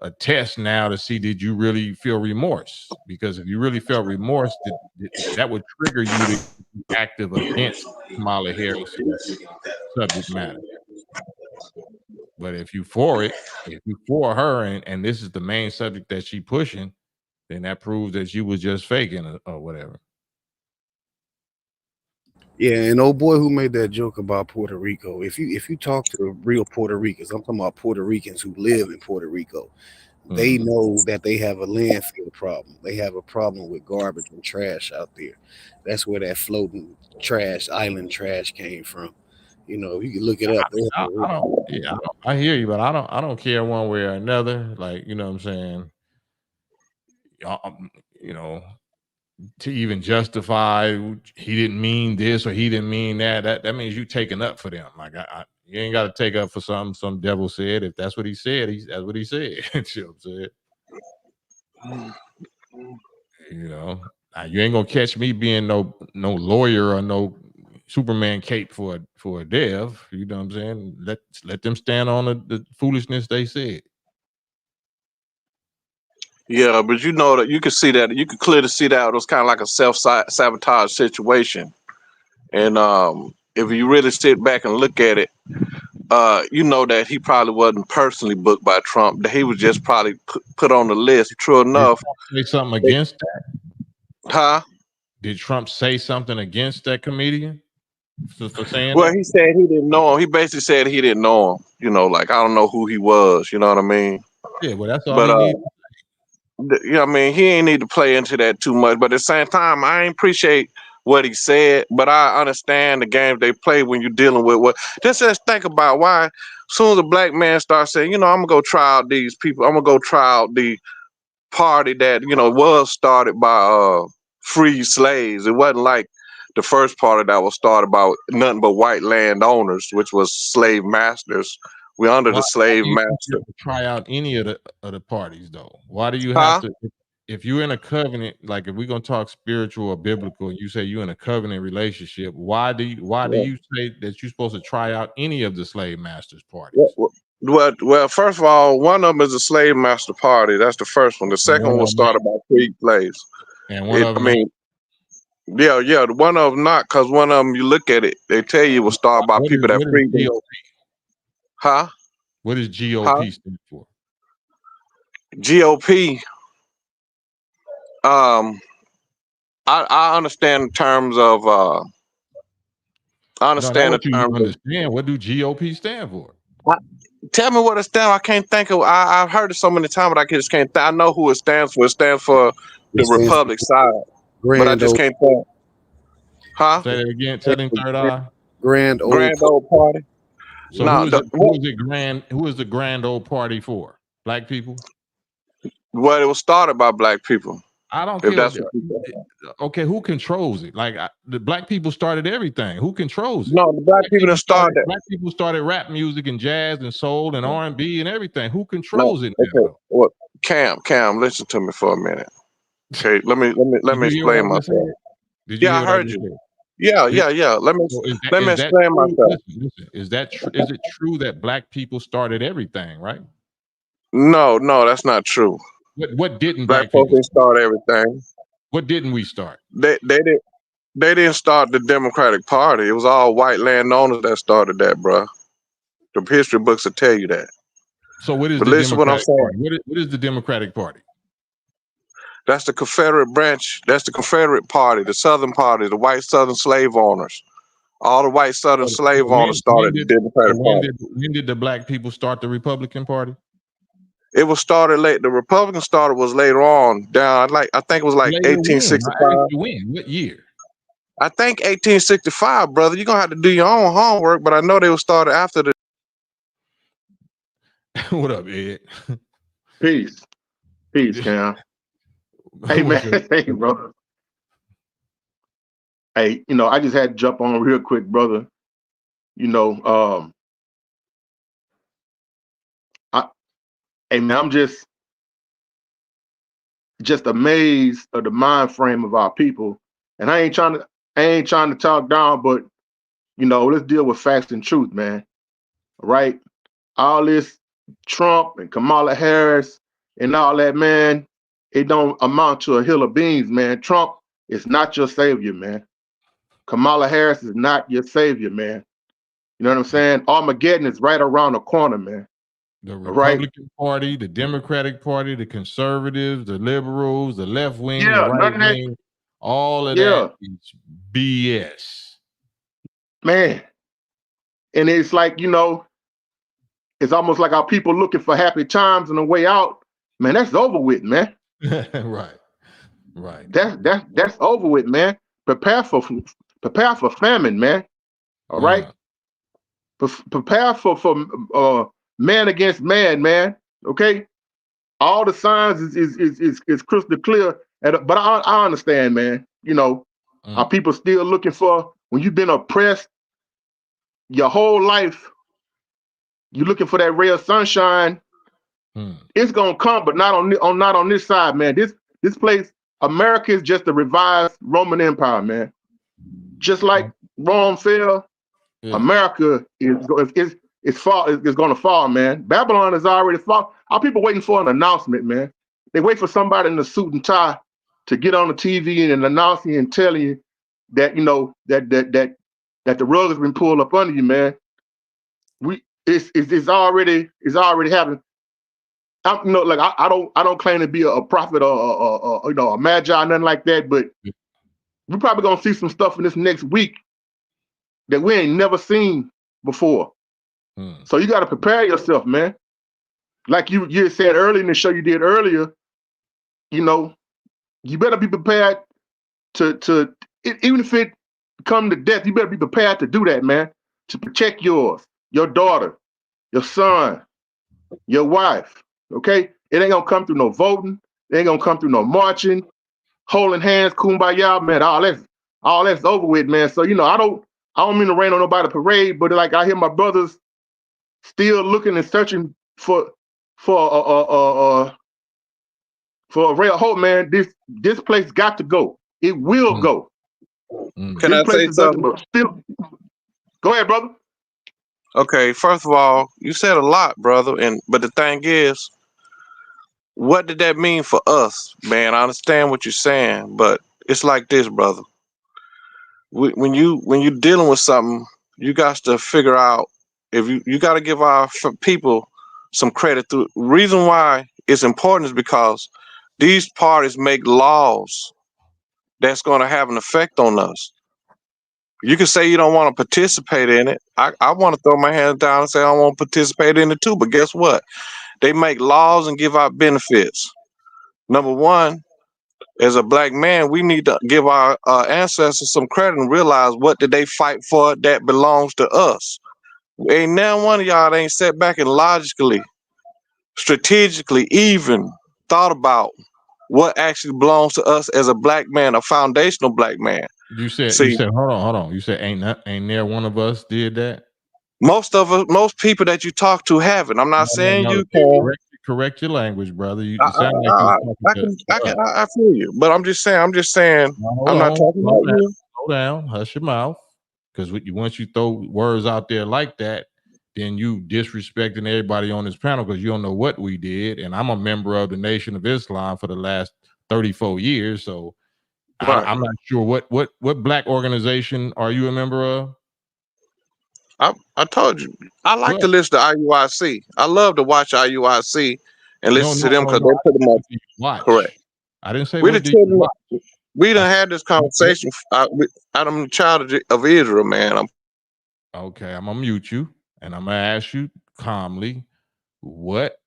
a test now to see, did you really feel remorse? Because if you really felt remorse, that would trigger you to be active against Kamala Harris's subject matter. But if you for her, and this is the main subject that she pushing, then that proves that you was just faking or whatever. Yeah, and old boy who made that joke about Puerto Rico, if you talk to the real Puerto Ricans, I'm talking about Puerto Ricans who live in Puerto Rico, they know that they have a landfill problem. They have a problem with garbage and trash out there. That's where that floating trash, island trash came from. You can look it up. I hear you, but I don't care one way or another. Like, you know what I'm saying? You know, to even justify he didn't mean this or he didn't mean that means you taking up for them. Like, you ain't got to take up for some devil said. If that's what he said, that's what he said. You know what I'm saying? You ain't gonna catch me being no lawyer or no Superman cape for a dev. You know what I'm saying? Let them stand on the foolishness they said. Yeah, but you know that you could see that you could clearly see that it was kind of like a self-sabotage situation. And if you really sit back and look at it, you know that he probably wasn't personally booked by Trump. That he was just probably put on the list. True Did enough. Trump say something against that? Huh? Did Trump say something against that comedian for saying Well, that? he said he didn't know him. He basically said he didn't know him. Like I don't know who he was. You know what I mean? Yeah, well, that's all But he needs. I mean, he ain't need to play into that too much. But at the same time, I ain't appreciate what he said. But I understand the game they play when you're dealing with what. Just think about why. Soon as a black man starts saying, I'm gonna go try out these people. I'm gonna go try out the party that was started by free slaves. It wasn't like the first party that was started by nothing but white landowners, which was slave masters. We're under Why the slave do you think you master. have to try out any of the parties though? Why do you have Huh? to? if you're in a covenant, like if we're gonna talk spiritual or biblical, and you say you're in a covenant relationship, why do you say that you're supposed to try out any of the slave masters parties? Well, first of all, one of them is a slave master party. That's the first one. The second one was started by freed slaves. And one of them, yeah, the one of them not, because one of them, you look at it, they tell you it was started by people that freed them. Huh? What does GOP stand for? GOP. I understand in terms of I understand the terms. Understand what do GOP stand for? Tell me what it stands for. I can't think of. I've heard it so many times, but I just can't. I know who it stands for. It stands for the Republic side, but I just can't think. Huh? Say that again. Tell him third eye. Grand old party. So who is the grand old party for? Black people? Well, it was started by black people. I don't care. Okay, who controls it? Like the black people started everything. Who controls it? No, the black people that started. Black people started rap music and jazz and soul and R&B and everything. Who controls it now? Okay. Well, Cam, listen to me for a minute. Okay, let me explain myself. Yeah, I heard you. Yeah. Let me explain myself. Listen, is it true that black people started everything, right? No, that's not true. What didn't black people start everything? What didn't we start? They didn't start the Democratic Party. It was all white landowners that started that, bro. The history books will tell you that. So what is the Democratic Party? What is the Democratic Party? That's the Confederate branch. That's the Confederate Party, the Southern Party, the white Southern slave owners. All the white Southern slave owners started the Democratic Party. When did the black people start the Republican Party? It was started late. The Republican started was later on down. I think it was like 1865. When? What year? I think 1865, brother. You're gonna have to do your own homework, but I know they were started after the. What up, Ed? Peace, Cam. Hey man, hey brother. Hey, I just had to jump on real quick, brother. Hey man, I'm just amazed of the mind frame of our people. And I ain't trying to talk down, but let's deal with facts and truth, man. Right? All this Trump and Kamala Harris and all that, man, it don't amount to a hill of beans, man. Trump is not your savior, man. Kamala Harris is not your savior, man. You know what I'm saying? Armageddon is right around the corner, man. The Republican Party, the Democratic Party, the conservatives, the liberals, the left wing, the right wing, all of that is BS. Man. And it's like, it's almost like our people looking for happy times and a way out. Man, that's over with, man. Right. That's over with, man. Prepare for famine, man. All right. Prepare for man against man. Okay. All the signs is crystal clear. But I understand, man. Our people still looking for, when you've been oppressed your whole life, you're looking for that ray of sunshine. It's gonna come, but not on this side, man. This place, America is just a revised Roman Empire, man. Just like Rome fell, America is gonna fall, man. Babylon is already fall. Our people waiting for an announcement, man. They wait for somebody in a suit and tie to get on the TV and announce you and tell you that that the rug has been pulled up under you, man. It's already happening. I don't claim to be a prophet or a magi or nothing like that, but we're probably gonna see some stuff in this next week that we ain't never seen before. So you got to prepare yourself, man. Like you said earlier in the show you did earlier, you better be prepared to even if it come to death, you better be prepared to do that, man. To protect your daughter, your son, your wife. Okay? It ain't gonna come through no voting. It ain't gonna come through no marching, holding hands, kumbaya, man. All that's over with, man. So I don't mean to rain on nobody's parade, but like I hear my brothers still looking and searching for for a real hope, man, this place got to go. It will go. Can This I place say is nothing something? but still. Go ahead, brother. Okay, first of all, you said a lot, brother, but the thing is, what did that mean for us, man? I understand what you're saying, but it's like this, brother. When you're dealing with something, you got to figure out if you got to give our people some credit. The reason why it's important is because these parties make laws that's going to have an effect on us. You can say you don't want to participate in it. I want to throw my hands down and say I want to participate in it too. But guess what? They make laws and give out benefits. Number one, as a black man, we need to give our ancestors some credit and realize what did they fight for that belongs to us. Ain't now one of y'all that ain't sat back and logically, strategically, even thought about what actually belongs to us as a black man, a foundational black man. You said See, hold on. You said ain't there one of us did that? most people that you talk to haven't. I'm not saying you can. Correct your language, brother. You sound like you're I talking to us. I feel you, but I'm just saying. Now, I'm not talking about you. Slow down, hush your mouth, because once you throw words out there like that, then you disrespecting everybody on this panel because you don't know what we did. And I'm a member of the Nation of Islam for the last 34 years, so Right. I'm not sure what black organization are you a member of? I told you I like to listen to IUIC. I love to watch IUIC and listen to them because they're pretty much correct. I didn't say We what the did you children. watch. We done had this conversation. I'm the child of Israel, man. Okay, I'm gonna mute you and I'm gonna ask you calmly, what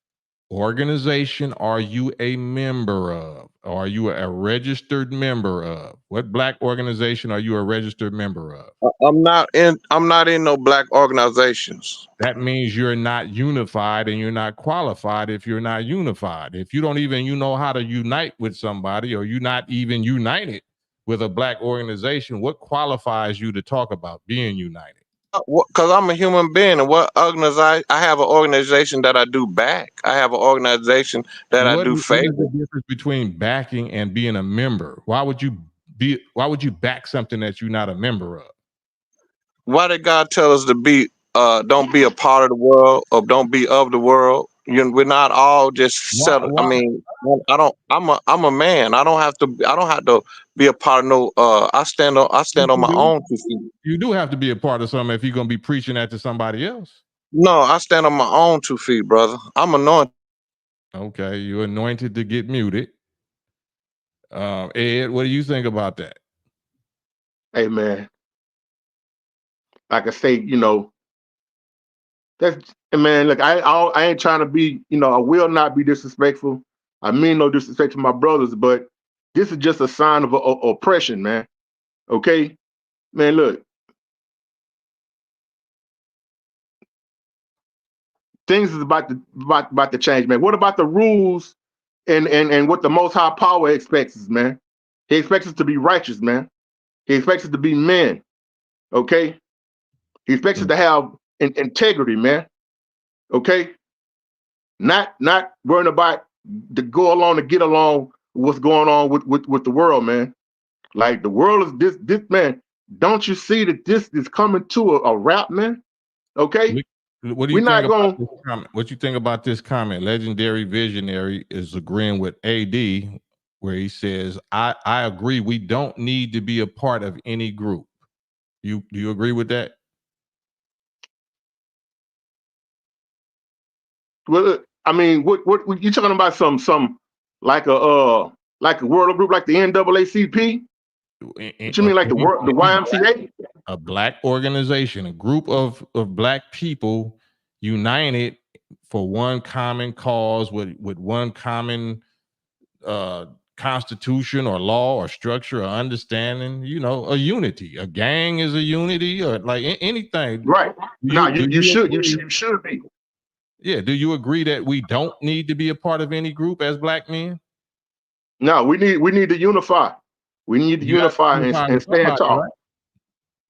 organization are you a member of? Or are you a registered member of? What black organization are you a registered member of? I'm not in no black organizations. That means you're not unified and you're not qualified if you're not unified. If you don't even know how to unite with somebody or you're not even united with a black organization, what qualifies you to talk about being united? Because I'm a human being, and what organization? I have an organization that I do back. I have an organization that I do What is favor. the difference between backing and being a member? Why would you back something that you're not a member of? Why did God tell us to be don't be a part of the world or don't be of the world? We're not all just settled. I mean, I don't. I'm a man. I don't have to be a part of no. I stand on my own 2 feet. You do have to be a part of something if you're gonna be preaching that to somebody else. No, I stand on my own 2 feet, brother. I'm anointed. Okay, you're anointed to get muted. Ed, what do you think about that? Hey, man. Like I say, that's, man, look, I ain't trying to be, I will not be disrespectful. I mean no disrespect to my brothers, but this is just a sign of oppression, man. Okay? Man, look. Things is about to change, man. What about the rules and what the most high power expects us, man? He expects us to be righteous, man. He expects us to be men. Okay? He expects us to have integrity, man. Okay? Not worrying about to go along to get along with what's going on with the world, man. Like the world is this man. Don't you see that this is coming to a wrap, man? Okay? What do you think about this comment? What you think about this comment? Legendary Visionary is agreeing with AD, where he says, I agree, we don't need to be a part of any group. Do you agree with that? Well, I mean, what you talking about? Some like a world group like the NAACP? What you mean, like the YMCA? A black organization, a group of black people united for one common cause with one common constitution or law or structure or understanding, a unity. A gang is a unity or like anything. Right. No, you should be. Yeah. Do you agree that we don't need to be a part of any group as black men? No, we need to unify. We need to unify and stand tall. Right?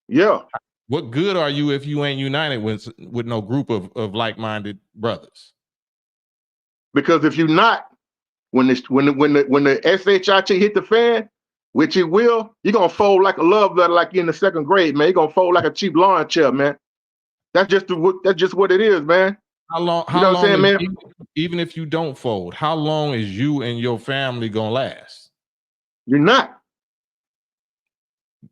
Yeah. What good are you if you ain't united with no group of like-minded brothers? Because if you're not, when the SHIT hit the fan, which it will, you're gonna fold like a love letter, like you're in the second grade, man. You're gonna fold like a cheap lawn chair, man. That's just what it is, man. How long? You know what I'm saying, man? Even if you don't fold, how long is you and your family gonna last? You're not.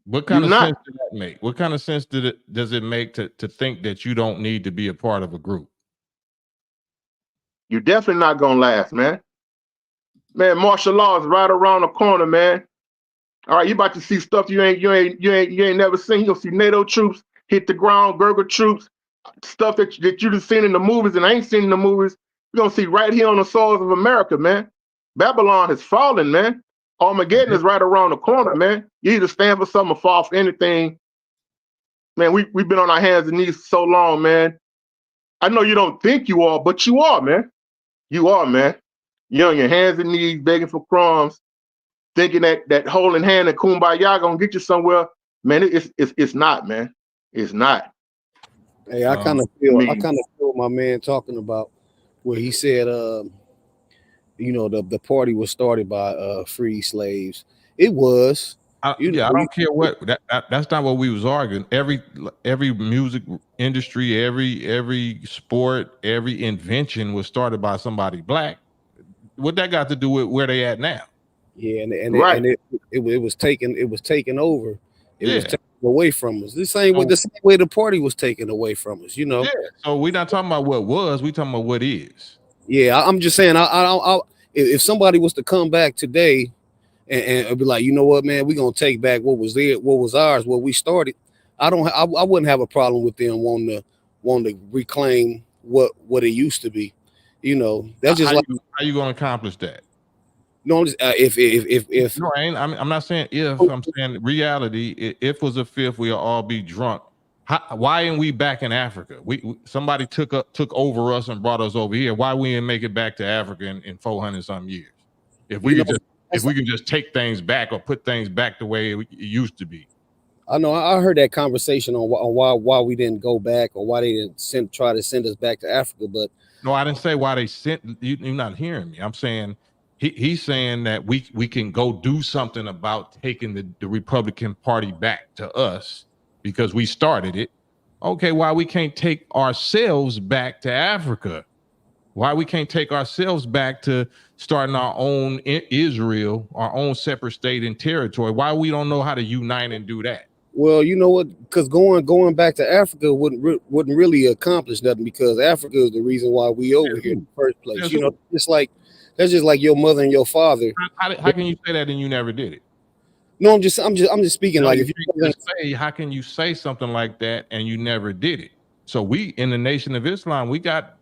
What kind of sense does that make? What kind of sense does it make to think that you don't need to be a part of a group? You're definitely not gonna last, man. Man, martial law is right around the corner, man. All right, you about to see stuff you ain't never seen. You'll see NATO troops hit the ground, Gurgle troops, stuff that you've seen in the movies and ain't seen in the movies. You're gonna see right here on the soils of America, man. Babylon has fallen, man. Armageddon is right around the corner, man. You either stand for something or fall for anything. Man, we've been on our hands and knees so long, man. I know you don't think you are, but you are, man. You are, man. You're on your hands and knees begging for crumbs, thinking that holding hand and kumbaya gonna get you somewhere. Man, it's not, man. It's not. Hey, I kind of feel my man talking about where he said, you know, the party was started by free slaves. It was. I don't care what that's not what we was arguing. Every music industry, every sport, every invention was started by somebody black. What that got to do with where they at now? Yeah, and it was taken over. It was taken away from us. The same way the party was taken away from us. You know. Yeah. So we're not talking about what was. We talking about what is. Yeah, I'm just saying. If somebody was to come back today and be like, you know what, man, we're gonna take back what was there, what was ours, what we started. I wouldn't have a problem with them wanting to reclaim what it used to be. You know, that's just how you gonna accomplish that? No, if no, I'm not saying if. I'm saying reality. If was a fifth, we'll all be drunk. Why ain't we back in Africa? Somebody took over us and brought us over here. Why we didn't make it back to Africa in 400 some years? If we can just take things back or put things back the way it used to be. I know I heard that conversation on why we didn't go back or why they didn't try to send us back to Africa. But no, I didn't say why they sent you. You're not hearing me. I'm saying he's saying that we can go do something about taking the Republican Party back to us because we started it. Okay, why we can't take ourselves back to Africa? Why we can't take ourselves back to starting our own Israel, our own separate state and territory? Why we don't know how to unite and do that? Well, you know what? Because going back to Africa wouldn't really accomplish nothing because Africa is the reason why we over here in the first place. You know, that's just like your mother and your father. How can you say that and you never did it? No, I'm just speaking like if you say, how can you say something like that and you never did it? So we in the Nation of Islam, we got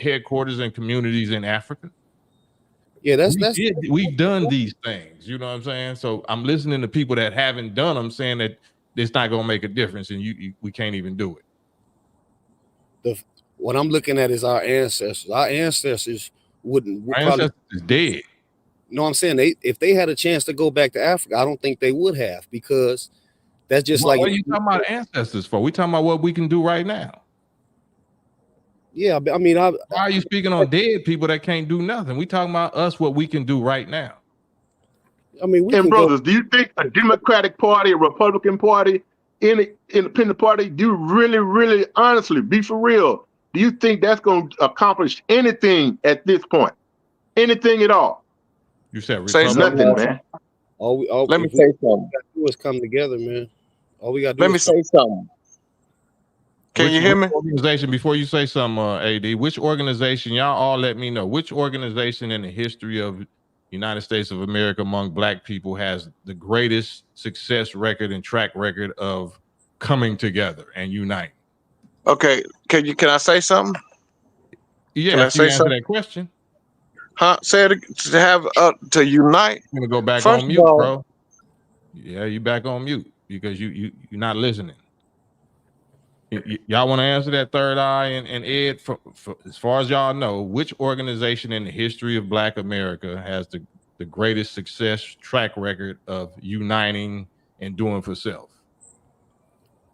headquarters and communities in Africa. Yeah, we've done these things. You know what I'm saying? So I'm listening to people that haven't done them saying that it's not going to make a difference, and we can't even do it. What I'm looking at is our ancestors. Our ancestors wouldn't. Our ancestors is dead. No, I'm saying if they had a chance to go back to Africa, I don't think they would have because that's just like. What are you talking about ancestors for? We talking about what we can do right now. Yeah, I mean, why are you speaking on dead people that can't do nothing? We talking about us, what we can do right now. I mean, brothers, do you think a Democratic Party, a Republican Party, any independent party, do you really, really, honestly, be for real? Do you think that's going to accomplish anything at this point? Anything at all? You said say nothing, man. Let me say something. All we got to do is come together, man. All we got to do. Let me say something. Can you hear me? Organization, before you say something, AD, which organization, y'all all let me know, which organization in the history of United States of America among black people has the greatest success record and track record of coming together and uniting? Okay, can I say something? Yeah, can I say answer that question? Huh? Say it to have to unite. I'm gonna go back on mute, bro. Yeah, you back on mute because you're not listening. Y'all want to answer that, Third Eye and Ed? For as far as y'all know, which organization in the history of Black America has the greatest success track record of uniting and doing for self?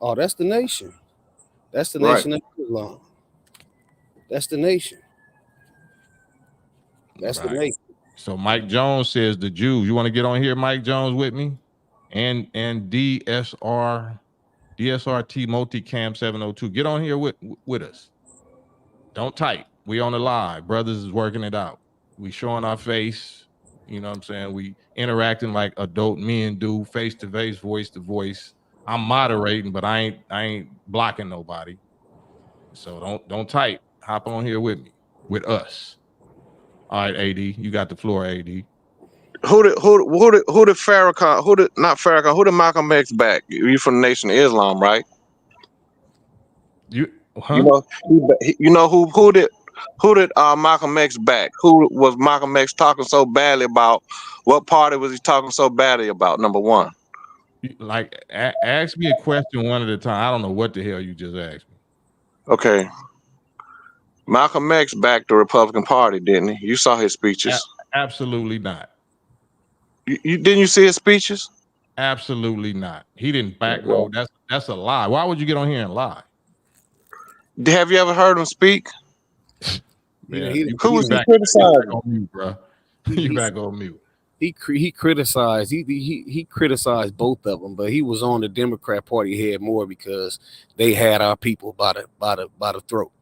Oh, that's the nation. That's the nation of Islam. That's the nation. That's the nation. So Mike Jones says the Jews. You want to get on here, Mike Jones, with me? And DSRT Multicam 702. Get on here with us. Don't type. We on the live. Brothers is working it out. We showing our face. You know what I'm saying? We interacting like adult men do, face to face, voice to voice. I'm moderating, but I ain't blocking nobody. So don't type. Hop on here with me, with us. All right, AD, you got the floor, AD. Who did Farrakhan? Not Farrakhan? Who did Malcolm X back? You from the Nation of Islam, right? You You know, who did Malcolm X back? Who was Malcolm X talking so badly about? What party was he talking so badly about? Number one. Like ask me a question one at a time. I don't know what the hell you just asked me. Okay. Malcolm X backed the Republican Party, didn't he? You saw his speeches. Absolutely not. You didn't you see his speeches? Absolutely not. He didn't back no. That's a lie. Why would you get on here and lie? Have you ever heard him speak? Man, who was he criticizing? On mute, bro. You back on mute. He criticized he criticized both of them, but he was on the Democrat Party head more because they had our people by the throat.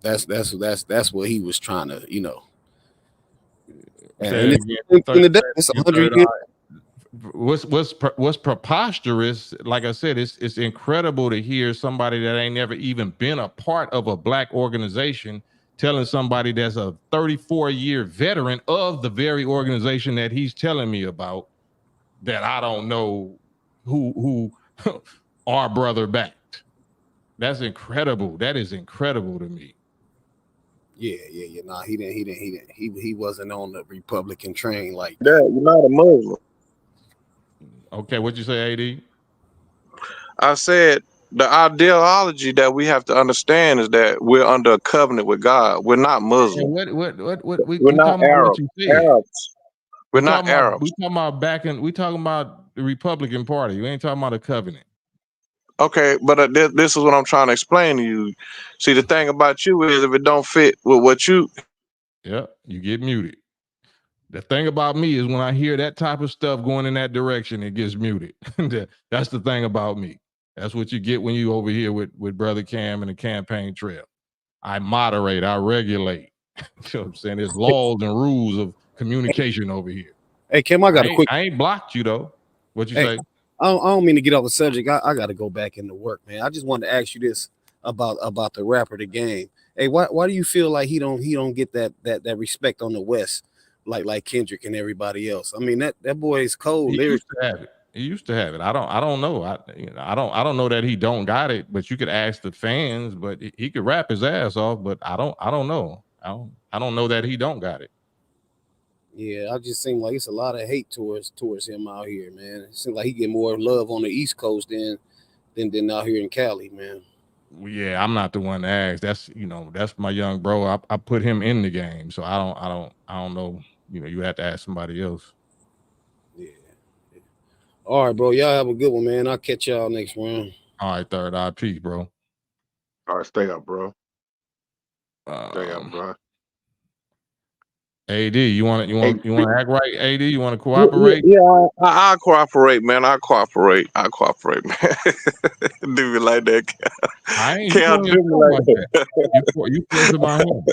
That's what he was trying to, you know. And it's 100 years. What's preposterous, like I said, it's incredible to hear somebody that ain't never even been a part of a black organization telling somebody that's a 34-year veteran of the very organization that he's telling me about that I don't know who our brother backed. That's incredible. That is incredible to me. Yeah. Nah, he wasn't on the Republican train like that. You're not a Muslim. Okay, what'd you say, AD? I said the ideology that we have to understand is that we're under a covenant with God. We're not Muslim. We're not Arabs. We're not Arabs. We talking about the Republican Party. We ain't talking about a covenant. Okay, but this is what I'm trying to explain to you. See, the thing about you is if it don't fit with what you... Yep, you get muted. The thing about me is when I hear that type of stuff going in that direction, it gets muted. That's the thing about me. That's what you get when you over here with Brother Cam and the Kam-Pain trail. I moderate, I regulate. You know what I'm saying? There's laws and rules of communication over here. Hey, Kim, I ain't blocked you though. What you say? I don't mean to get off the subject. I got to go back into work, man. I just wanted to ask you this about the rapper, The Game. Hey, why do you feel like he don't get that respect on the West like Kendrick and everybody else? I mean that boy is cold. He used to have it. I don't know. I don't know that he don't got it. But you could ask the fans. But he could rap his ass off. But I don't know. I don't know that he don't got it. Yeah, I just seem like it's a lot of hate towards him out here, man. It seems like he get more love on the East Coast than out here in Cali, man. Yeah, I'm not the one to ask. That's my young bro. I put him in the game, so I don't know. You have to ask somebody else. Yeah. All right, bro. Y'all have a good one, man. I'll catch y'all next round. All right, third eye, peace, bro. All right, stay up, bro. Stay up, bro. AD, you want to act right, AD? You want to cooperate? Yeah, I cooperate, man. I cooperate, man. Do me like that. I ain't doing like that. You close to my home.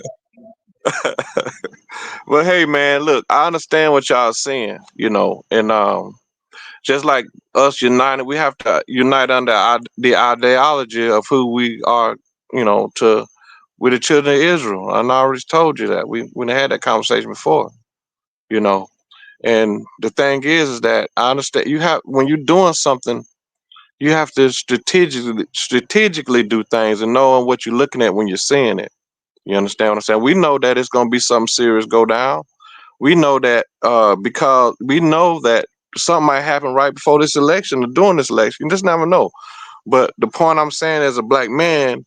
Well, hey, man, look, I understand what y'all saying, and just like us united, we have to unite under the ideology of who we are, we're the children of Israel. And I already told you that. We had that conversation before, And the thing is that I understand when you're doing something, you have to strategically do things and knowing what you're looking at when you're seeing it. You understand what I'm saying? We know that it's going to be something serious go down. We know that because we know that something might happen right before this election or during this election. You just never know. But the point I'm saying as a black man,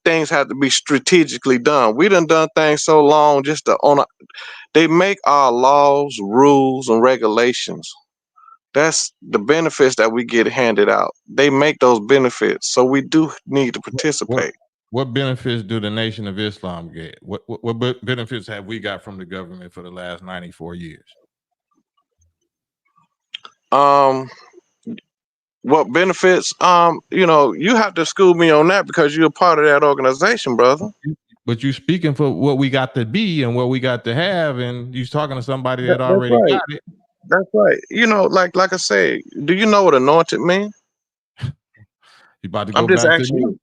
things have to be strategically done. We done things so long just they make our laws, rules, and regulations. That's the benefits that we get handed out. They make those benefits. So we do need to participate. What benefits do the Nation of Islam get? What benefits have we got from the government for the last 94 years? What benefits? You know, you have to school me on that because you're a part of that organization, brother. But you speaking for what we got to be and what we got to have, and you talking to somebody that That's already right. got it. That's right. You know, like I said, do you know what anointed means? You about to I'm go just back to asking you. you.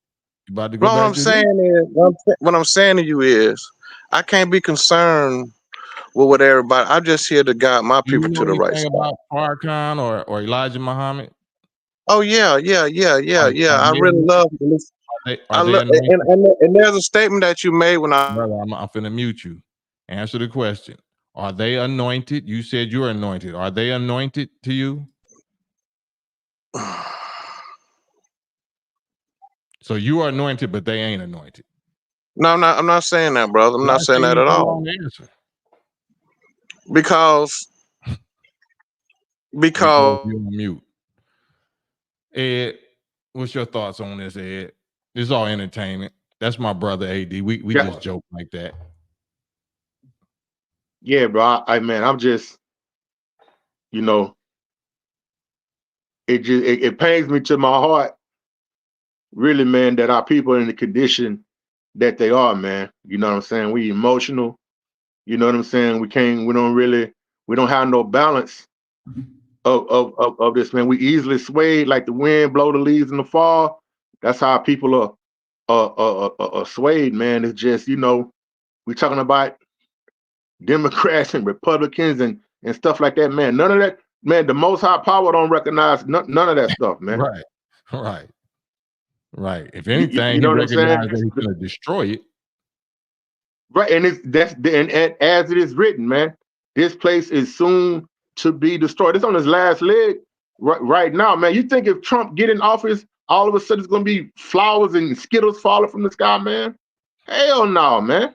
You about to go Well, what back I'm to saying is, what I'm saying to you is, I can't be concerned with what everybody. I'm just here to guide my Do you people know to the right anything spot. about Farrakhan or Elijah Muhammad? Oh yeah. Are I they really love this. are I they love, anointed? and there's a statement that you made when I. Brother, I'm finna mute you. Answer the question. Are they anointed? You said you're anointed. Are they anointed to you? So you are anointed, but they ain't anointed. No, I'm not saying that, brother. I'm Why not saying say that you at no all. longer answer? Because Because you're on mute. Ed, what's your thoughts on this, Ed? It's all entertainment. That's my brother AD. We Yeah. just joke like that. Yeah, bro. Man, I'm just, you know, it pains me to my heart, really, man, that our people are in the condition that they are, man. You know what I'm saying? We emotional. You know what I'm saying? We don't have no balance of this, man. We easily swayed like the wind blow the leaves in the fall. That's how people are swayed, man. It's just, you know, we're talking about Democrats and Republicans and stuff like that, man. None of that, man. The Most High Power don't recognize none of that stuff, man. Right. If You anything, he know what I'm saying? recognized that he's gonna destroy it. Right, and as it is written, man. This place is soon to be destroyed. It's on his last leg right now, man. You think if Trump get in office, all of a sudden it's gonna be flowers and Skittles falling from the sky, man? Hell no, man.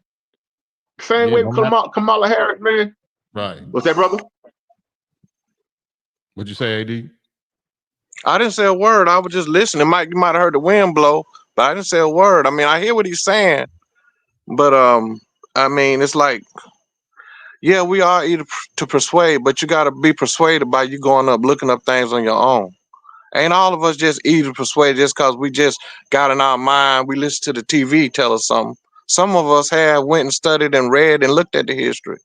Same way with Kamala Harris, man. Right. What's that, brother? What'd you say, AD? I didn't say a word. I was just listening. You might have heard the wind blow, but I didn't say a word. I mean, I hear what he's saying, but I mean, it's like, yeah, we are easy to persuade, but you got to be persuaded by you going up, looking up things on your own. Ain't all of us just easy to persuade just because we just got in our mind. We listen to the TV tell us something. Some of us have went and studied and read and looked at the history,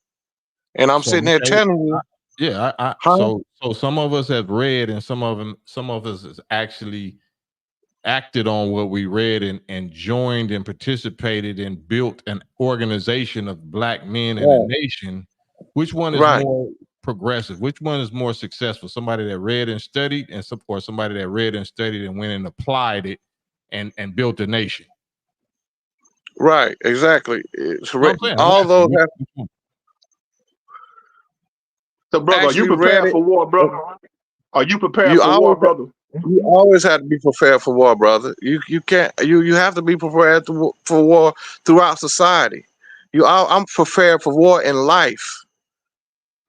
and I'm sitting here telling you. So some of us have read, and some of us has actually acted on what we read and joined and participated and built an organization of black men and a nation. Which one is more progressive? Which one is more successful? Somebody that read and studied, or somebody that read and studied and went and applied it and built a nation? Right, exactly. All those have. So, brother, are you prepared for war, brother? Are you prepared for war, brother? You always have to be prepared for war, brother. You can't. You have to be prepared for war throughout society. I'm prepared for war in life.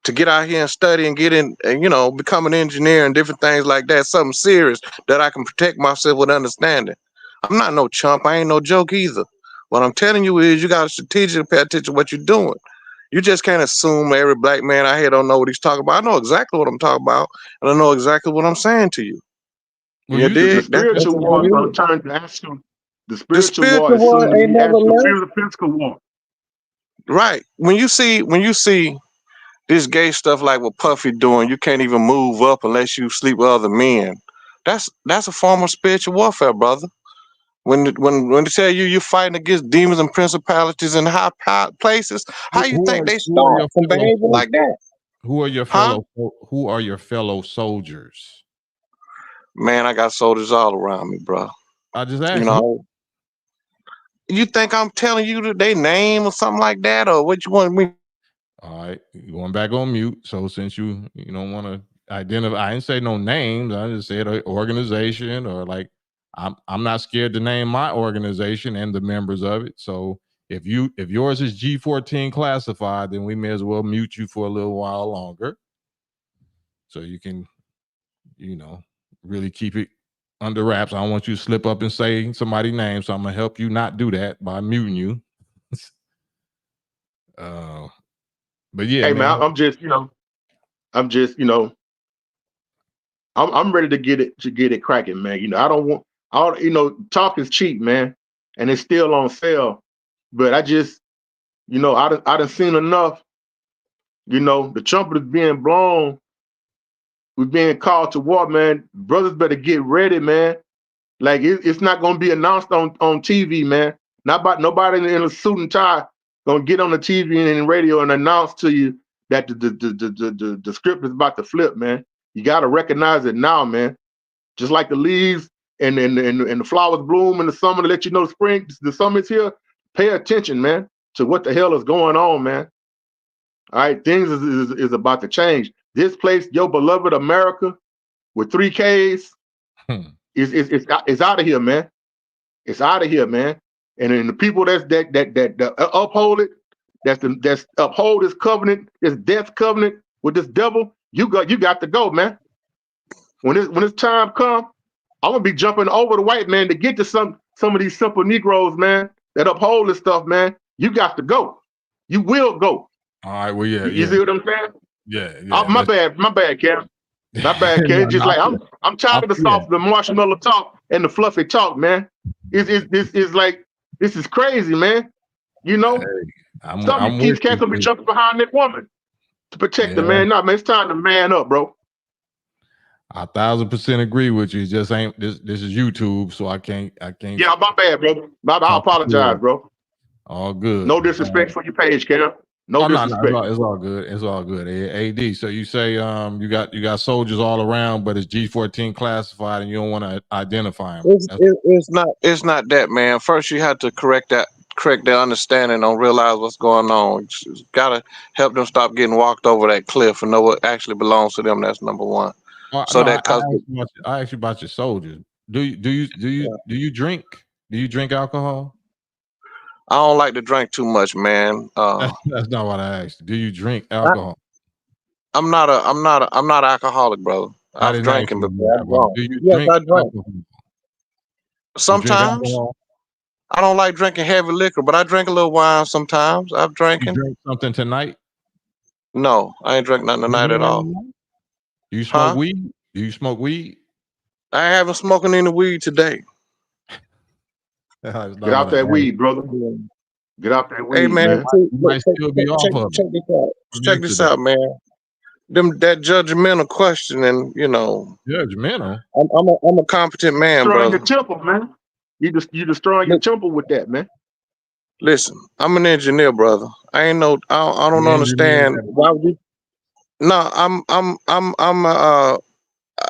To get out here and study and get in, and become an engineer and different things like that. Something serious that I can protect myself with understanding. I'm not no chump. I ain't no joke either. What I'm telling you is you got to strategically pay attention to what you're doing. You just can't assume every black man out here don't know what he's talking about. I know exactly what I'm talking about, and I know exactly what I'm saying to you. Well, the spiritual war, I'm trying to ask you. The spiritual war is war ain't never left. The physical war. Right. When you see this gay stuff like what Puffy doing, you can't even move up unless you sleep with other men. That's a form of spiritual warfare, brother. When they tell you you're fighting against demons and principalities in high places, how you think they start from behavior like that? Who are your fellow soldiers? Man, I got soldiers all around me, bro. I just asked you think I'm telling you their name or something like that, or what you want me? All right, going back on mute. So since you don't want to identify, I didn't say no names. I just said an organization, or like I'm not scared to name my organization and the members of it. So if yours is G14 classified, then we may as well mute you for a little while longer, so you can really keep it under wraps. I don't want you to slip up and say somebody's name, so I'm gonna help you not do that by muting you. But yeah, Hey man. man, I'm just, I'm ready to get it cracking, man. I don't want talk is cheap, man, and it's still on sale. But I just, I done seen enough. The trumpet is being blown. We're being called to war, man. Brothers better get ready, man. Like it's not gonna be announced on TV, man. Not about nobody in a suit and tie gonna get on the TV and radio and announce to you that the script is about to flip, man. You gotta recognize it now, man. Just like the leaves and the flowers bloom in the summer to let you know the summer's here. Pay attention, man, to what the hell is going on, man. All right, things is about to change. This place, your beloved America, with 3 Ks, is out of here, man. It's out of here, man. And then the people that uphold it, that's uphold this covenant, this death covenant with this devil, you got to go, man. When this time comes, I'm gonna be jumping over the white man to get to some of these simple Negroes, man, that uphold this stuff, man. You got to go. You will go. All right, well, yeah, You see what I'm saying? Yeah. My bad, Cam. My bad, Cam. Just like I'm tired of the marshmallow talk and the fluffy talk, man. It's like this is crazy, man. I'm Some of these cats will be jumping behind that woman to protect the man. No, man, it's time to man up, bro. I 1000% agree with you. It just ain't this is YouTube, so I can't. Yeah, my bad, brother. I apologize, bro. All good. No disrespect for your page, Cam. No disrespect. No, it's all good. It's all good. AD. So you say you got soldiers all around, but it's G14 classified, and you don't want to identify them. It's not that, man. First, you have to correct their understanding and realize what's going on. You gotta help them stop getting walked over that cliff and know what actually belongs to them. That's number one. I asked you about your soldiers. Do you drink? Do you drink alcohol? I don't like to drink too much, man. That's not what I asked. Do you drink alcohol? I'm not an alcoholic, brother. I've drinking before. Do you drink? I drink. Alcohol? Sometimes. I don't like drinking heavy liquor, but I drink a little wine sometimes. I've drinking. You drink something tonight? No, I ain't drink nothing tonight at all. Do you smoke weed? Do you smoke weed? I haven't smoking any weed today. Get out that weed, brother. Get out that weed, hey, man. Check this out, man. That judgmental question, and judgmental. I'm a competent man, destroying brother. Your temple, man. You destroying your temple with that, man. Listen, I'm an engineer, brother. I don't understand why would you. No,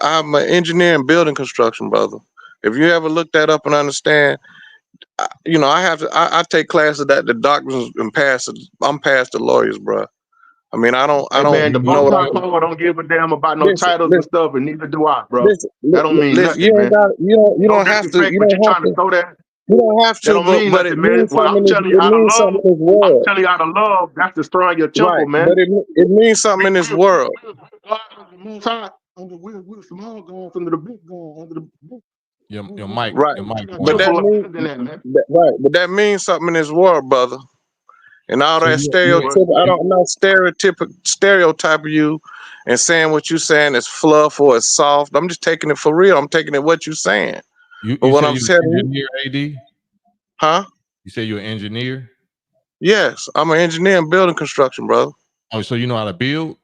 I'm an engineer in building construction, brother. If you ever look that up and understand, I take classes that the doctors and I'm past the lawyers, bro. I mean, I don't man, the know. Don't give a damn about no titles and stuff, and neither do I, bro. That don't mean nothing, you man. You don't have to. You don't have to. Throw that. You don't have to, but it means something. I'm telling you out of love. I'm telling you out of love. That's destroying your temple, man. But it means something in this world. Under the small guns, under the big guns, under the big. Your mic, right? Your mic. But that means something in this world, brother. And all that I'm not stereotyping you and saying what you're saying is fluff or it's soft. I'm just taking it for real. I'm taking it what you're saying. But what I'm saying, engineer, AD? Huh? You say you're an engineer? Yes, I'm an engineer in building construction, brother. Oh, so you know how to build?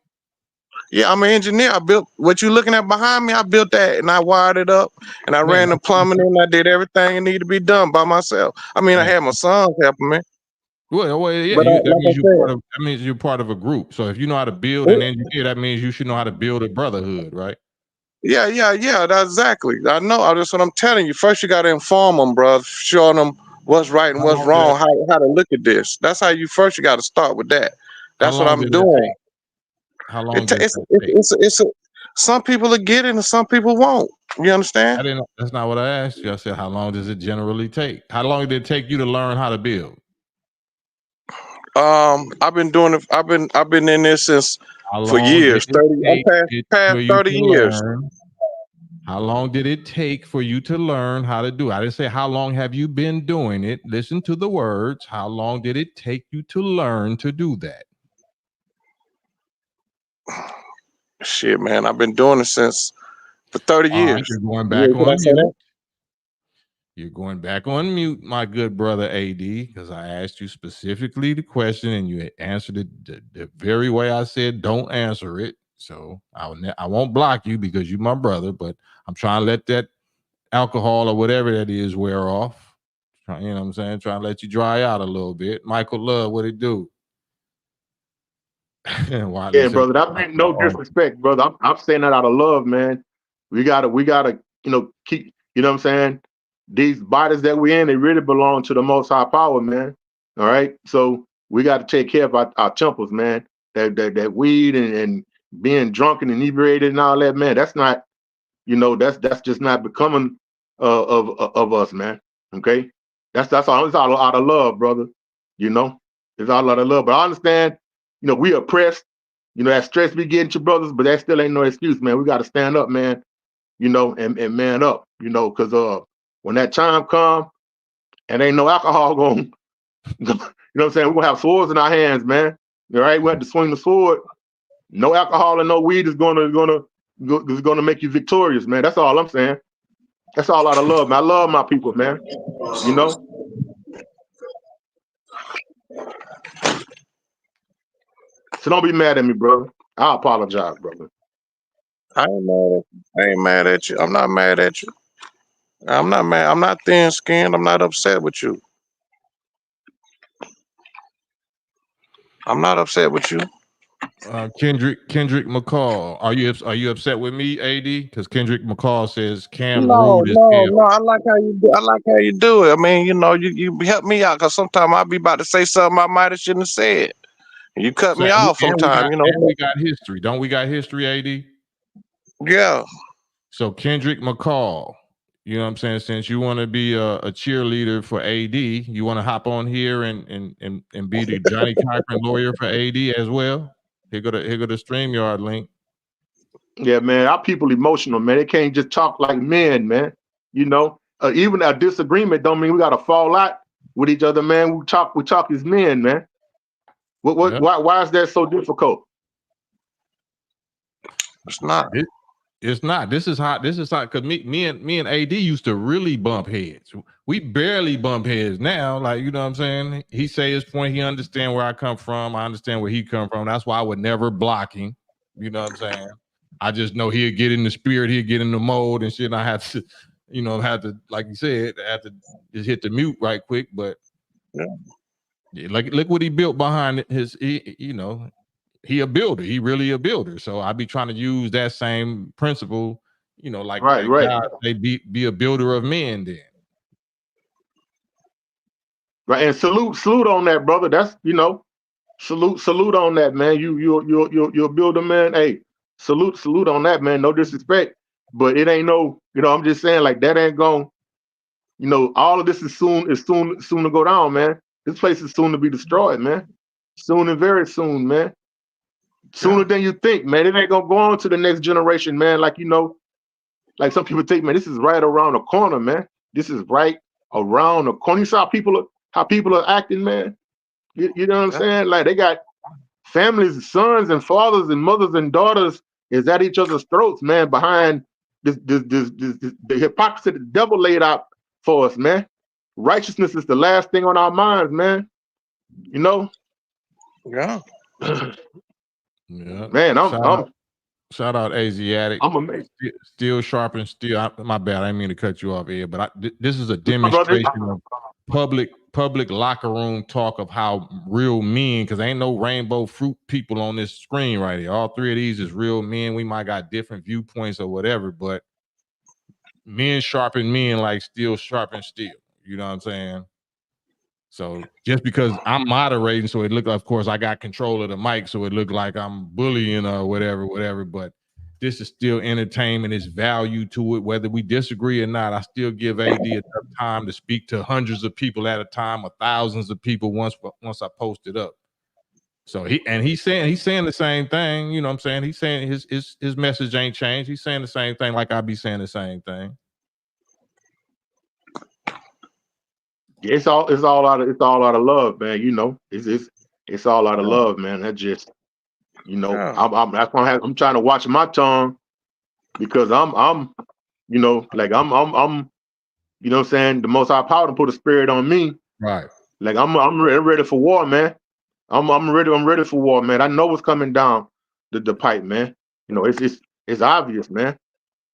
Yeah, I'm an engineer. I built what you're looking at behind me. I built that and I wired it up and I ran the plumbing and I did everything that needed to be done by myself. I mean, I had my sons helping me. Well, yeah, that means you're part of a group. So if you know how to build an engineer, that means you should know how to build a brotherhood, right? Yeah. That's exactly. I know. That's what I'm telling you. First, you got to inform them, bro. Showing them what's right and what's wrong. How to look at this. That's how you got to start with that. That's what I'm doing. How long? Some people will get it and some people won't. You understand? That's not what I asked you. I said, how long does it generally take? How long did it take you to learn how to build? I've been doing it. I've been in this for years. 30. I'm past 30 years. How long did it take for you to learn how to do it? I didn't say how long have you been doing it. Listen to the words. How long did it take you to learn to do that? Shit, man, I've been doing it since for 30 All right, years. you're going Yeah, back could I on say that? mute. You're going back on mute, my good brother AD, because I asked you specifically the question and you answered it the very way I said don't answer it. So I won't block you because you're my brother, but I'm trying to let that alcohol or whatever that is wear off. You know what I'm saying? Trying to let you dry out a little bit. Michael Love, what it do? Yeah, brother. That ain't no disrespect, brother. I'm saying that out of love, man. We gotta, keep, you know what I'm saying? These bodies that we're in, they really belong to the most high power, man. All right. So we got to take care of our temples, man. That weed and being drunk and inebriated and all that, man. That's not, that's just not becoming of us, man. Okay. That's all. It's all out of love, brother. You know, it's all out of love. But I understand, we oppressed. That stress be getting to brothers, but that still ain't no excuse, man. We got to stand up, man. And man up, because when that time come and ain't no alcohol going, you know what I'm saying? We're gonna have swords in our hands, man. All right, we have to swing the sword. No alcohol and no weed is gonna make you victorious, man. That's all I'm saying. That's all out of love, man. I love my people, man. You know. So don't be mad at me, brother. I apologize, brother. I ain't mad at you. I ain't mad at you. I'm not mad at you. I'm not mad. I'm not thin skinned. I'm not upset with you. I'm not upset with you. Kendrick McCall, are you upset with me, AD? Because Kendrick McCall says Cam No, rude as no, hell. no. I like how you do. I like how you do it. I mean, you help me out because sometimes I'll be about to say something I might have shouldn't have said. You cut So, me off sometimes, and we got history. Don't we got history, AD? Yeah. So Kendrick McCall, you know what I'm saying? Since you want to be a cheerleader for AD, you want to hop on here and be the Johnny Cochran lawyer for AD as well. Here go the StreamYard link. Yeah, man. Our people emotional, man. They can't just talk like men, man. Even a disagreement don't mean we got to fall out with each other, man. We talk as men, man. Yep. Why is that so difficult? It's not. It's not. This is hot. Because me and AD used to really bump heads. We barely bump heads now. Like, you know what I'm saying? He say his point. He understand where I come from. I understand where he come from. That's why I would never block him. You know what I'm saying? I just know he'll get in the spirit. He'll get in the mode and shit. And I have to, like you said, have to just hit the mute right quick. But yeah, like, look what he built behind his, he a builder. He really a builder. So I be trying to use that same principle, like right. God say, be a builder of men then. Right. And salute on that, brother. That's salute on that, man. You're a builder, man. Hey, salute on that, man. No disrespect. But it ain't no, I'm just saying like that ain't going, all of this is soon to go down, man. This place is soon to be destroyed, man. Soon and very soon, man. Sooner than you think, man. It ain't gonna go on to the next generation, man. Like like some people think, man, this is right around the corner, man. This is right around the corner. You saw how people are acting, man. You know what I'm saying? Like they got families, sons and fathers and mothers and daughters is at each other's throats, man. Behind the hypocrisy the devil laid out for us, man. Righteousness is the last thing on our minds, man. Yeah. Yeah. Man, Shout out Asiatic. I'm amazed. Still sharp and still. My bad. I didn't mean to cut you off, Ed. But this is a demonstration of public locker room talk of how real men. Because ain't no rainbow fruit people on this screen right here. All three of these is real men. We might got different viewpoints or whatever, but men sharpen men like steel sharpen steel. You know what I'm saying? So just because I'm moderating, so it looked like, of course, I got control of the mic, so it looked like I'm bullying or whatever. But this is still entertainment. It's value to it, whether we disagree or not. I still give AD enough time to speak to hundreds of people at a time or thousands of people once I post it up. So he's saying the same thing. You know what I'm saying? He's saying his message ain't changed. He's saying the same thing like I be saying the same thing. It's all out of love, man. You know, it's all out of love, man. That just, you know, that's why I'm trying to watch my tongue, because I'm you know, like I'm you know what I'm saying, the Most High Power to put a spirit on me. Right. Like I'm ready for war, man. I'm ready for war, man. I know what's coming down the pipe, man. You know, it's obvious, man.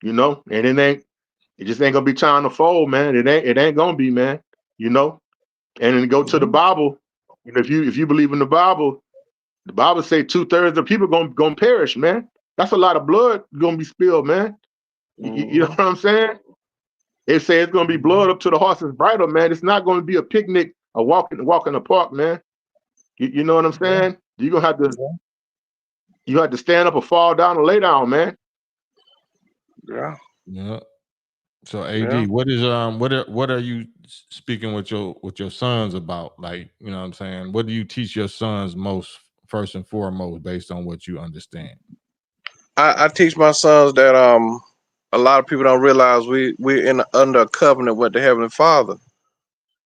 You know, and it just ain't gonna be time to fold, man. It ain't gonna be, man. You know, and then go to the Bible. You know, if you believe in the Bible say 2/3 of people gonna perish, man. That's a lot of blood gonna be spilled, man. You know what I'm saying? It say it's gonna be blood up to the horse's bridle, man. It's not gonna be a picnic, a walk in the park, man. You know what I'm saying? You're gonna have to stand up or fall down or lay down, man. Yeah. Yeah. So AD, what are you speaking with your sons about? Like, you know what I'm saying? What do you teach your sons most, first and foremost, based on what you understand? I teach my sons that a lot of people don't realize we're under a covenant with the Heavenly Father.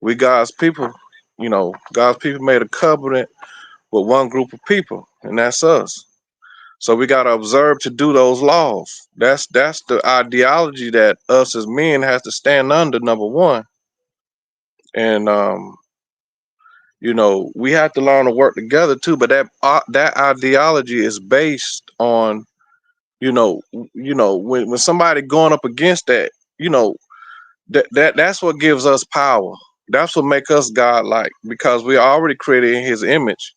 We God's people. You know, God's people made a covenant with one group of people, and that's us. So we gotta observe to do those laws. That's the ideology that us as men has to stand under, number one. And you know, we have to learn to work together too. But that ideology is based on, you know, when somebody going up against that, you know, that's what gives us power. That's what make us godlike, because we are already created in His image.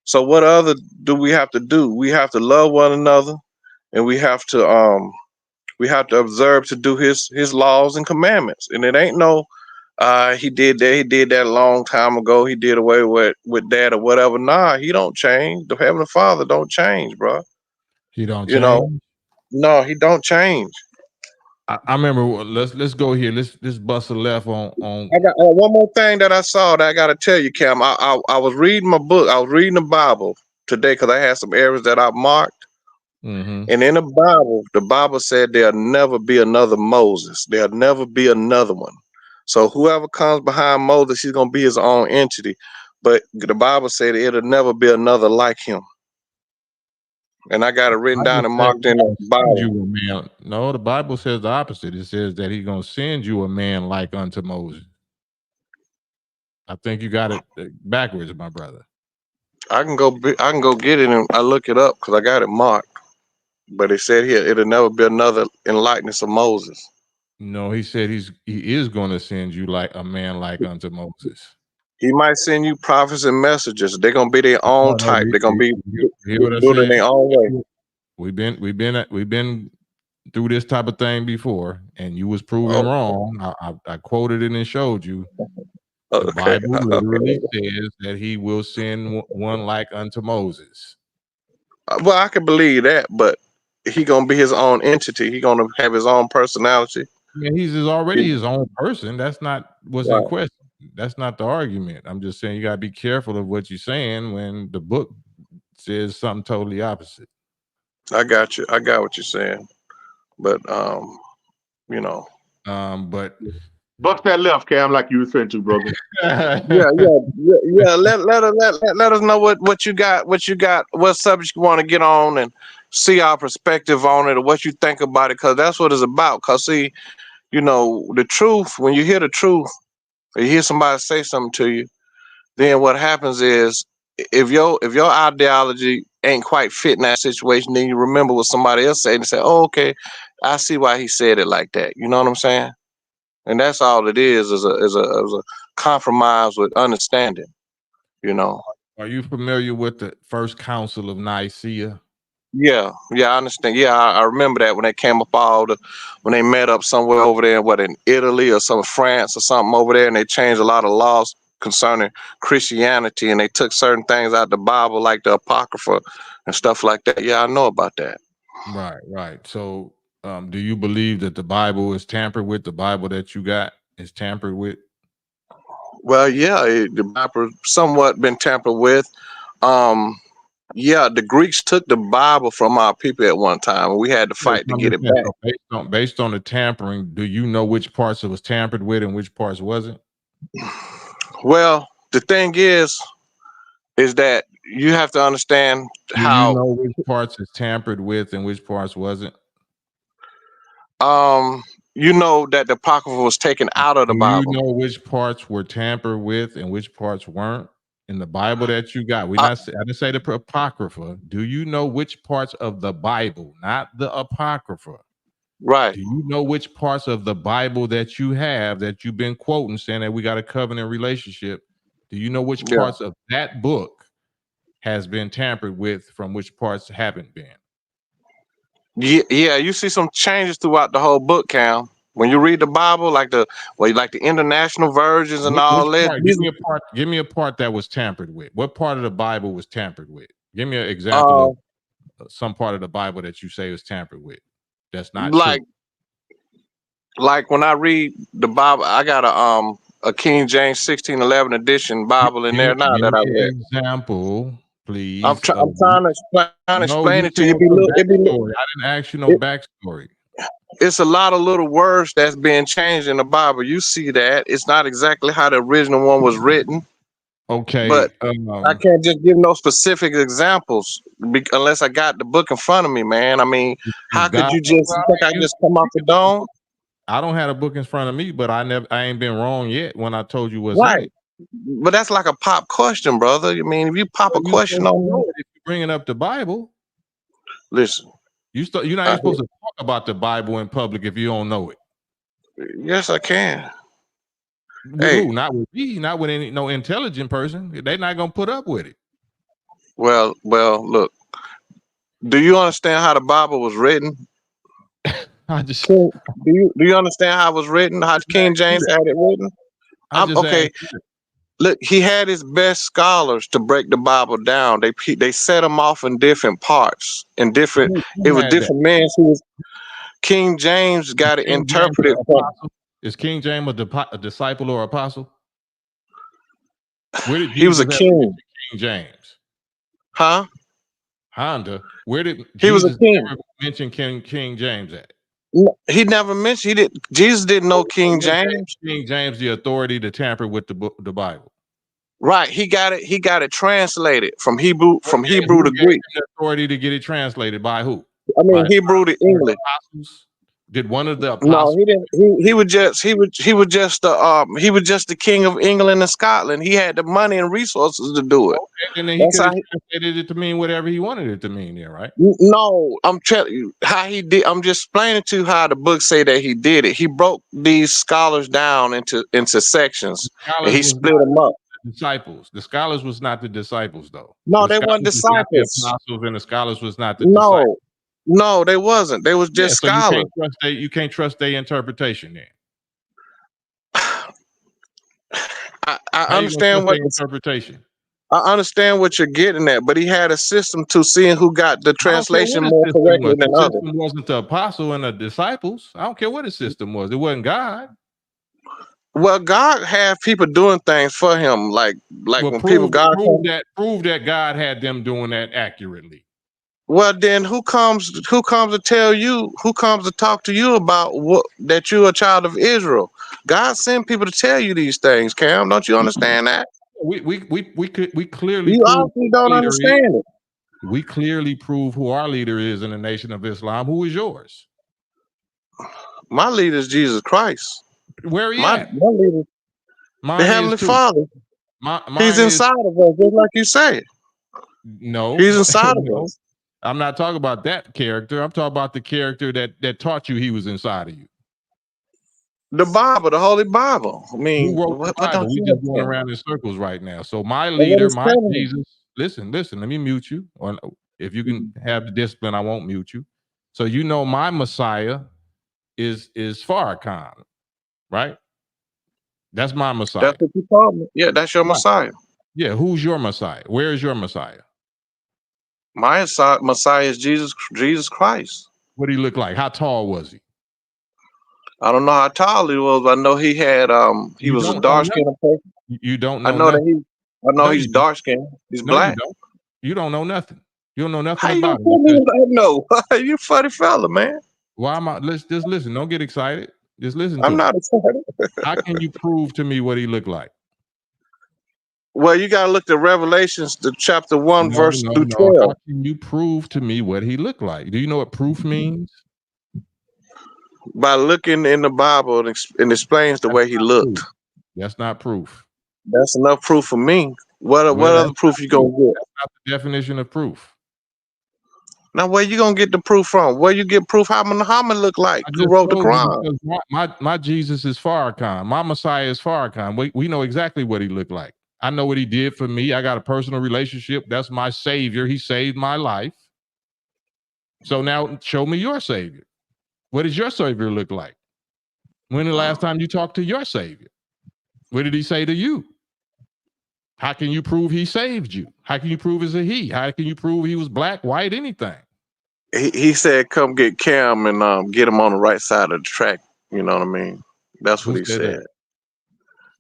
So what other do we have to do? We have to love one another, and we have to observe to do His laws and commandments. And it ain't no he did that a long time ago. He did away with that or whatever. Nah, He don't change. The Heavenly Father don't change, bro. He don't You change. know, no, He don't change. I remember. Let's go here. Let's bust a left on. I got one more thing that I saw that I got to tell you, Cam. I was reading my book. I was reading the Bible today because I had some areas that I marked. Mm-hmm. And in the Bible said there'll never be another Moses. There'll never be another one. So whoever comes behind Moses, he's gonna be his own entity. But the Bible said it'll never be another like him. And I got it written down and marked in the Bible. No, the Bible says the opposite. It says that He's gonna send you a man like unto Moses. I think you got it backwards, my brother. I can go get it and I look it up because I got it marked. But it said here it'll never be another in likeness of Moses. No, He said He is going to send you like a man like unto Moses. He might send you prophets and messengers. They're gonna be their own type. They're gonna be hear what I'm doing it saying? their own way. We've been through this type of thing before, and you was proven wrong. I quoted it and showed you. The Bible literally says that He will send one like unto Moses. Well, I can believe that, but He gonna be His own entity. He gonna have His own personality. Yeah, He's already His own person. That's not what's in question. That's not the argument. I'm just saying you gotta be careful of what you're saying when the book says something totally opposite. I got you. I got what you're saying, but you know. But bust that left, Cam, like you were saying to, brother. Yeah. Let us know what you got, what subject you want to get on, and see our perspective on it or what you think about it, because that's what it's about. Because see, you know, the truth. When you hear the truth, or you hear somebody say something to you, then what happens is if your ideology ain't quite fitting that situation, then you remember what somebody else said and say, "Oh, okay, I see why he said it like that." You know what I'm saying? And that's all it is a compromise with understanding. You know. are you familiar with the First Council of Nicaea? Yeah, I understand. Yeah, I remember that when they came up when they met up somewhere over there, in Italy or some France or something over there, and they changed a lot of laws concerning Christianity, and they took certain things out the Bible, like the Apocrypha and stuff like that. Yeah, I know about that. Right. So, do you believe that the Bible is tampered with? The Bible that you got is tampered with? Well, yeah, the Bible somewhat been tampered with. Yeah, the Greeks took the Bible from our people at one time, and we had to fight to get it back. So based on the tampering, do you know which parts it was tampered with and which parts wasn't? Well, the thing is that you have to understand Do you how know which parts is tampered with and which parts wasn't? you know that the Apocrypha was taken out of the Do Bible. you know which parts were tampered with and which parts weren't in the Bible that you got? I didn't say the Apocrypha. Do you know which parts of the Bible, not the Apocrypha? Right. Do you know which parts of the Bible that you have that you've been quoting saying that we got a covenant relationship? Do you know which parts of that book has been tampered with from which parts haven't been? Yeah, you see some changes throughout the whole book, Cam. When you read the Bible, like the international versions and all that. Give me a part that was tampered with. What part of the Bible was tampered with? Give me an example of some part of the Bible that you say was tampered with. That's not true. Like when I read the Bible, I got a King James 1611 edition Bible in there now that I read. Example, please. I'm trying to explain it to you. I didn't ask you no backstory. It's a lot of little words that's being changed in the Bible. You see that it's not exactly how the original one was written. Okay, but I can't just give no specific examples unless I got the book in front of me, man. I mean, how could you just think I just come off the dome? I don't have a book in front of me, but I ain't been wrong yet when I told you what's right. in it. But that's like a pop question, brother. I mean, if you pop a question on me, if you're bringing up the Bible, listen, you're not even supposed to talk about the Bible in public if you don't know it. Yes, I can. Hey, not with me, not with no intelligent person. They're not gonna put up with it. Well, look. Do you understand how the Bible was written? Do you understand how it was written? How King James had it written? Okay. Look, he had his best scholars to break the Bible down. They set them off in different parts, in different. It was different men who was. King James got it interpreted. Is King James a disciple or apostle? Where did he was a king? King James, huh? Honda. Where did he was a king? Never mention King James at? No, he never mentioned. Jesus didn't know King James. King James the authority to tamper with the Bible. Right, he got it translated from Hebrew to Greek. The authority to get it translated by who? I mean, Hebrew to English. Did one of the apostles? No, he didn't. He was just the king of England and Scotland. He had the money and resources to do it. Okay, and then he could have translated it to mean whatever he wanted it to mean there, right? No, I'm telling you how he did. I'm just explaining to you how the books say that he did it. He broke these scholars down into sections, and he split them up. Disciples. The scholars was not the disciples, though. No, they weren't disciples. The apostles and the scholars was not the disciples. No, they wasn't. They was just scholars. So you can't trust their interpretation then. I understand what interpretation. I understand what you're getting at, but he had a system to seeing who got the translation more correctly than others. The system wasn't the apostle and the disciples. I don't care what the system was. It wasn't God. Well, God had people doing things for him, like when people prove that God had them doing that accurately. Well, then who comes to tell you? Who comes to talk to you about that you're a child of Israel? God sent people to tell you these things, Cam. Don't you understand that? We clearly. You obviously don't understand it. We clearly prove who our leader is in the Nation of Islam. Who is yours? My leader is Jesus Christ. Where are you at? My leader, the Heavenly Father. He's inside of us, just like you say. No, he's inside of us. I'm not talking about that character. I'm talking about the character that taught you he was inside of you. The Bible, the Holy Bible. I mean, who wrote the Bible? We just going around in circles right now. So my leader, my Jesus. Listen. Let me mute you. Or if you can have the discipline, I won't mute you. So you know my Messiah is Farrakhan, right? That's my Messiah. That's what you call me. Yeah, that's your Messiah. Yeah, who's your Messiah? Where is your Messiah? My Messiah is Jesus Christ. What did he look like? How tall was he? I don't know how tall he was, but I know he had he was a dark skinned person. You don't know. I know that he's dark skinned. He's black. You don't know nothing. You don't know How nothing you gonna about tell me it. what I know? You funny fella, man. Why am I? Let's just listen. Don't get excited. Just listen I'm to not excited. How can you prove to me what he looked like? Well, you gotta look at Revelations, the chapter 1, No, verse no, through no. 12. How can you prove to me what he looked like? Do you know what proof means? By looking in the Bible and explains the That's way he not looked. proof. That's not proof. That's enough proof for me. What Well, other that's proof you gonna get? not the definition of proof. Now, where you gonna get the proof from? Where you get proof? How Muhammad look like? I Who just wrote the told you Quran? because my Jesus is Farrakhan. My Messiah is Farrakhan. We know exactly what he looked like. I know what he did for me. I got a personal relationship. That's my savior. He saved my life. So now show me your savior. What does your savior look like? When the last time you talked to your savior? What did he say to you? How can you prove he saved you? How can you prove it's a he? How can you prove he was black, white, anything? He said, "Come get Cam and get him on the right side of the track." You know what I mean? That's what Who he said said. that?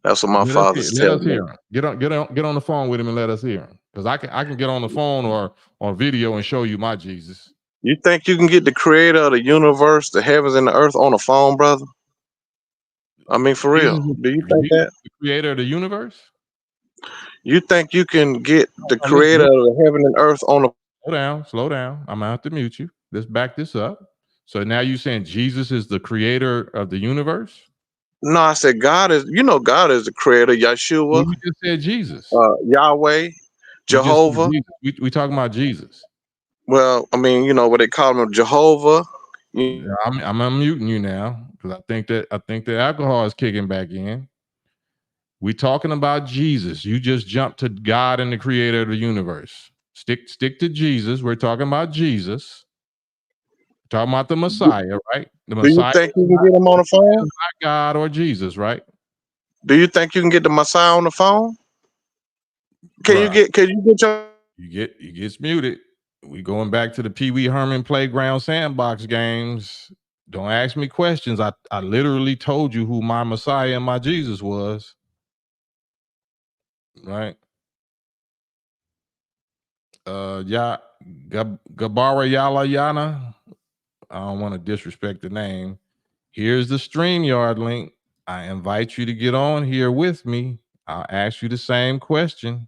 That's what my Let father's us telling hear me. him. Get on the phone with him and let us hear him. Because I can get on the phone or on video and show you my Jesus. You think you can get the creator of the universe, the heavens and the earth on the phone, brother? I mean, for real. Jesus Do you think is that? the creator of the universe? You think you can get the So creator of the heaven and earth on the slow down. I'm gonna have to mute you. Let's back this up. So now you saying Jesus is the creator of the universe? No, I said God is, God is the creator, Well, Yeshua, you just said Jesus. Yahweh, You just said Jehovah. Jesus. We talking about Jesus. Well, I mean, what they call him, Jehovah. Yeah, I'm unmuting you now because I think the alcohol is kicking back in. We talking about Jesus. You just jumped to God and the creator of the universe. Stick to Jesus. We're talking about Jesus. We're talking about the Messiah, right? The Do you Messiah think you is can get him on the phone? not God or Jesus, right? Do you think you can get the Messiah on the phone? Can you Bruh, get your you gets muted. We going back to the Pee Wee Herman playground sandbox games. Don't ask me questions. I literally told you who my Messiah and my Jesus was. Right? Gabara Yala Yana. I don't want to disrespect the name. Here's the StreamYard link. I invite you to get on here with me. I'll ask you the same question.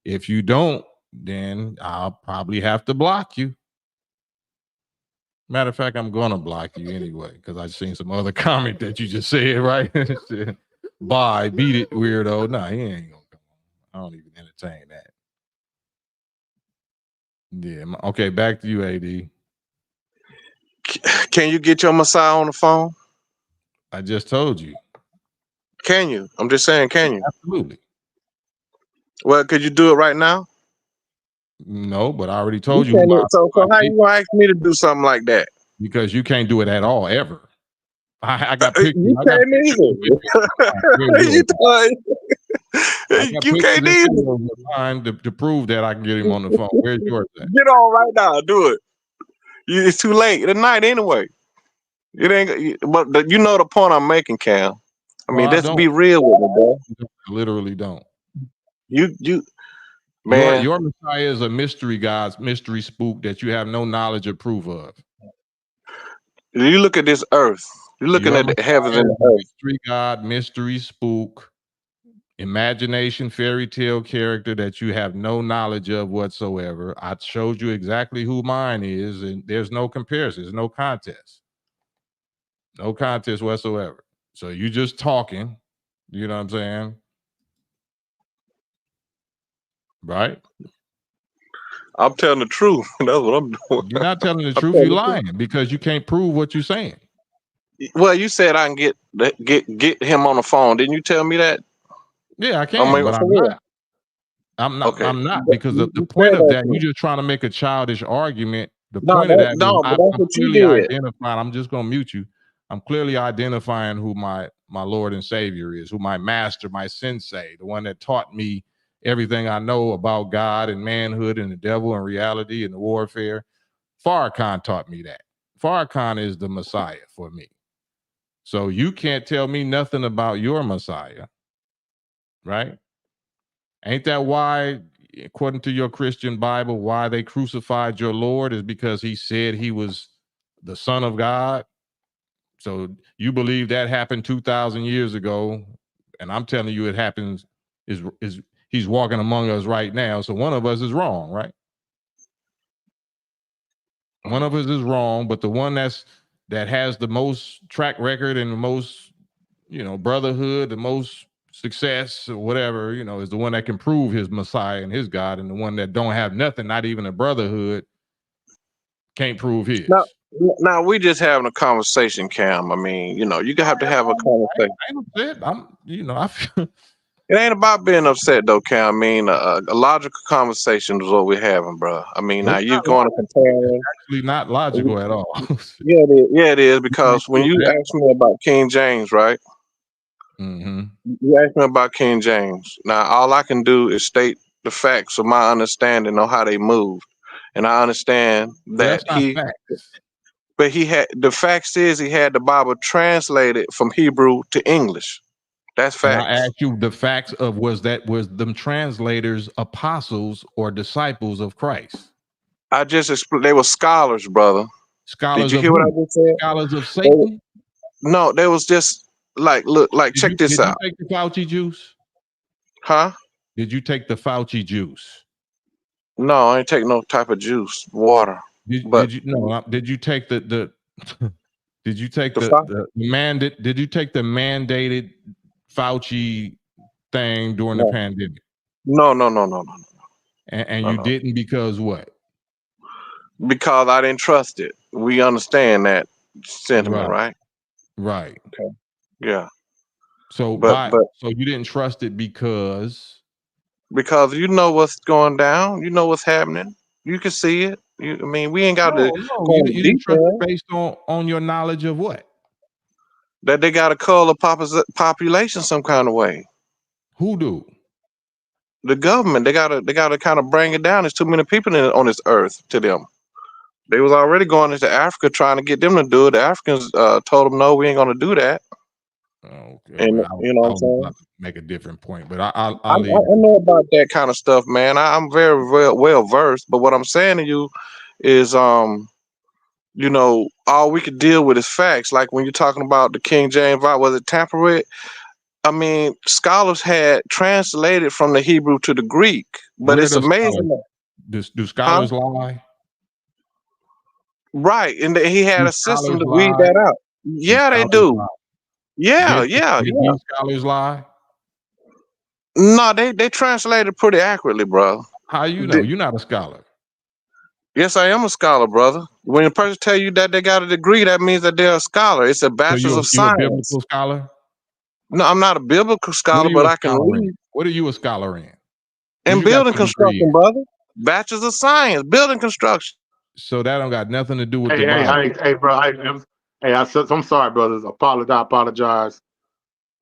If you don't, then I'll probably have to block you. Matter of fact, I'm gonna block you anyway because I've seen some other comment that you just said, right? Bye, beat it, weirdo. Nah, he ain't gonna come on. I don't even entertain that. Yeah. Okay, back to you, AD. Can you get your Messiah on the phone? I just told you. Can you? I'm just saying, can you? Absolutely. Well, could you do it right now? No, but I already You told you can't. So how you gonna ask me to do something like that? because you can't do it at all ever. I got pictures. You I got can't pictures and videos. You can't either. of mine to prove that I can get him on the phone. Where's yours at? Get on right now. Do it. It's too late tonight anyway. It ain't. But you know the point I'm making, Cam. I Well, mean, I let's don't. be real with me, bro. I literally don't. You, Your man. Messiah is a mystery God, mystery spook that you have no knowledge or proof of. You look at this earth. You're looking Your at the heavens Messiah and is the a earth. mystery God, mystery spook, imagination, fairy tale character that you have no knowledge of whatsoever. I showed you exactly who mine is, and there's no comparison, there's no contest. No contest whatsoever. So you just talking, you know what I'm saying? Right? I'm telling the truth. That's what I'm doing. You're not telling the I'm truth, telling you're the truth. lying because you can't prove what you're saying. Well, you said I can get him on the phone. Didn't you tell me that? Yeah, I I can, mean, but for I'm real. not. I'm not. Okay. I'm not because the You point said of that that, to you me. just trying to make a childish argument. The No, point of that is but that's I'm what you clearly did. identifying. I'm just gonna mute you. I'm clearly identifying who my Lord and Savior is, who my master, my sensei, the one that taught me everything I know about God and manhood and the devil and reality and the warfare. Farrakhan taught me that. Farrakhan is the Messiah for me. So you can't tell me nothing about your Messiah, right? Ain't that why according to your Christian Bible, why they crucified your Lord is because he said he was the Son of God. So you believe that happened 2,000 years ago, and I'm telling you it happens, is he's walking among us right now. So one of us is wrong, right? One of us is wrong, but the one that has the most track record and the most, brotherhood, the most success or whatever, is the one that can prove his Messiah and his God, and the one that don't have nothing, not even a brotherhood, can't prove his. Now we just having a conversation, Cam. I mean, you have to have a conversation. I ain't upset. I feel It ain't about being upset though, Cam. I mean, a logical conversation is what we're having, bro. I mean, now it's you not going to compare. actually not logical at all. Yeah, it is because when you asked me about King James, right? Mm-hmm. You asked me about King James. Now, all I can do is state the facts of my understanding on how they moved, and I understand that That's not facts. but the facts is he had the Bible translated from Hebrew to English. That's And I facts. asked you the facts of was them translators apostles or disciples of Christ? I just explained they were scholars, brother. Scholars Did you of hear what I who? just said? Scholars of Satan? No, they was just check this Did you out. take the Fauci juice? Huh? Did you take the Fauci juice? No, I ain't take no type of juice, water. Did you no? Did you take the did you take the mandate? Did you take the mandated Fauci thing during the pandemic? No. And No, you no. didn't because what? Because I didn't trust it. We understand that sentiment, right? Right. Okay. Yeah. So But so you didn't trust it because you know what's going down, you know what's happening. You can see it. I mean, we ain't got to no, go you into didn't trust it detail. based on your knowledge of what? That they got to cull the population some kind of way. Who do? The government, they gotta kind of bring it down. There's too many people on this earth to them. They was already going into Africa trying to get them to do it. The Africans told them, no, we ain't gonna do that. Okay, And well, you know what I I'm was saying? about to make a different point, but I I'll leave. know about that kind of stuff, man. I'm very well versed. But what I'm saying to you is, all we could deal with is facts. Like when you're talking about the King James Bible, was it tampered with? I mean, scholars had translated from the Hebrew to the Greek, but Where it's do amazing. do scholars lie? Right, and he had Do a system scholars to weed lie? that out. Do Yeah, they scholars do. lie? Yeah. Did these scholars lie? No, they translated pretty accurately, bro. How you know? You're not a scholar. Yes, I am a scholar, brother. When a person tell you that they got a degree, that means that they're a scholar. It's a So bachelor's of you a science. biblical scholar? No, I'm not a biblical What scholar, are you but a I can scholar in? read. What are you a scholar in? In You got building your degree construction, in? brother. Bachelor's of science, building construction. So that don't got nothing to do with Hey, the Bible. hey, bro. I'm sorry, brothers. Apologize.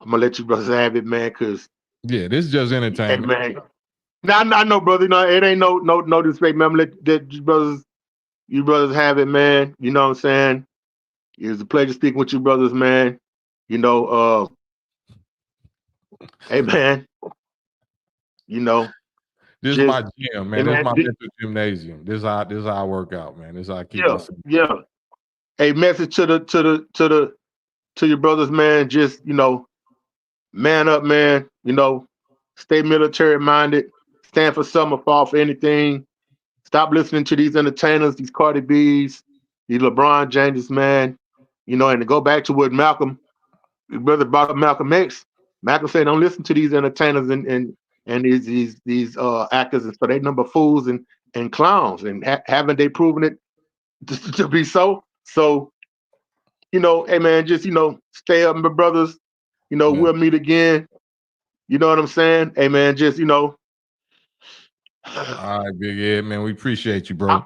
I'm gonna let you brothers have it, man. Cause Yeah, this is just hey, entertainment. man. Now I know, brother. It ain't no disrespect, man. I'm gonna let you brothers have it, man. You know what I'm saying? It was a pleasure speaking with you, brothers, man. Hey, man. This is Just my gym, hey, man. This is man. my mental gymnasium. This is how I work out, man. This is how I keep Yeah, myself. yeah. A message to your brothers, man. Just man up, man. Stay military minded. Stand for something, fall for anything. Stop listening to these entertainers, these Cardi B's, these LeBron James, man. And to go back to what your brother brought up Malcolm X. Malcolm said, don't listen to these entertainers and these actors, and so they number fools and clowns. And haven't they proven it to be so? So, hey man, just stay up, my brothers. We'll meet again. You know what I'm saying? Hey man, just All right, Big Ed, man. We appreciate you, bro.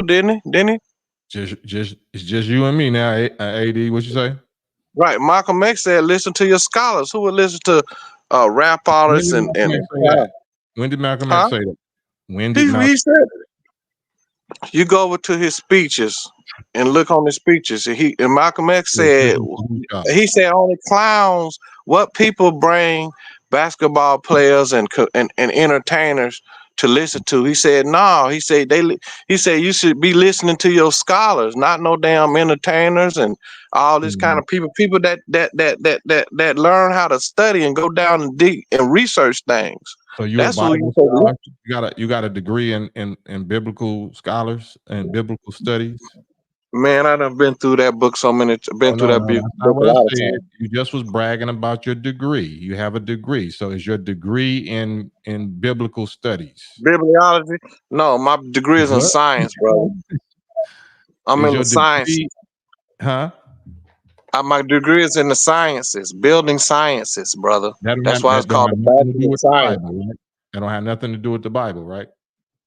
Didn't he? It's just you and me now. AD, what you say? Right. Malcolm X said, listen to your scholars. Who would listen to rap When artists did and Malcolm X say that? When did Malcolm X huh? say that? When did Malcolm? He said you go over to his speeches and look on his speeches. And Malcolm X said Listen to these scholars. only clowns what people bring basketball players and entertainers to listen to. He said, no. He said he said you should be listening to your scholars, not no damn entertainers and all this kind of people that learn how to study and go down and dig and research things. So you a That's who Bible you scholar? say. You got a degree in biblical scholars and biblical studies? Man, I done been through that book so many. Been through that That's book not a what I lot of said. times. You just was bragging about your degree. You have a degree. So is your degree in biblical studies? Bibliology? No, my degree is in What? science, brother. I'm Is in your the science. degree, huh? My degree is in the sciences, building sciences, brother. That's why it's That don't called have the nothing to do Bachelor of with the Science. Bible, right? That don't have nothing to do with the Bible, right?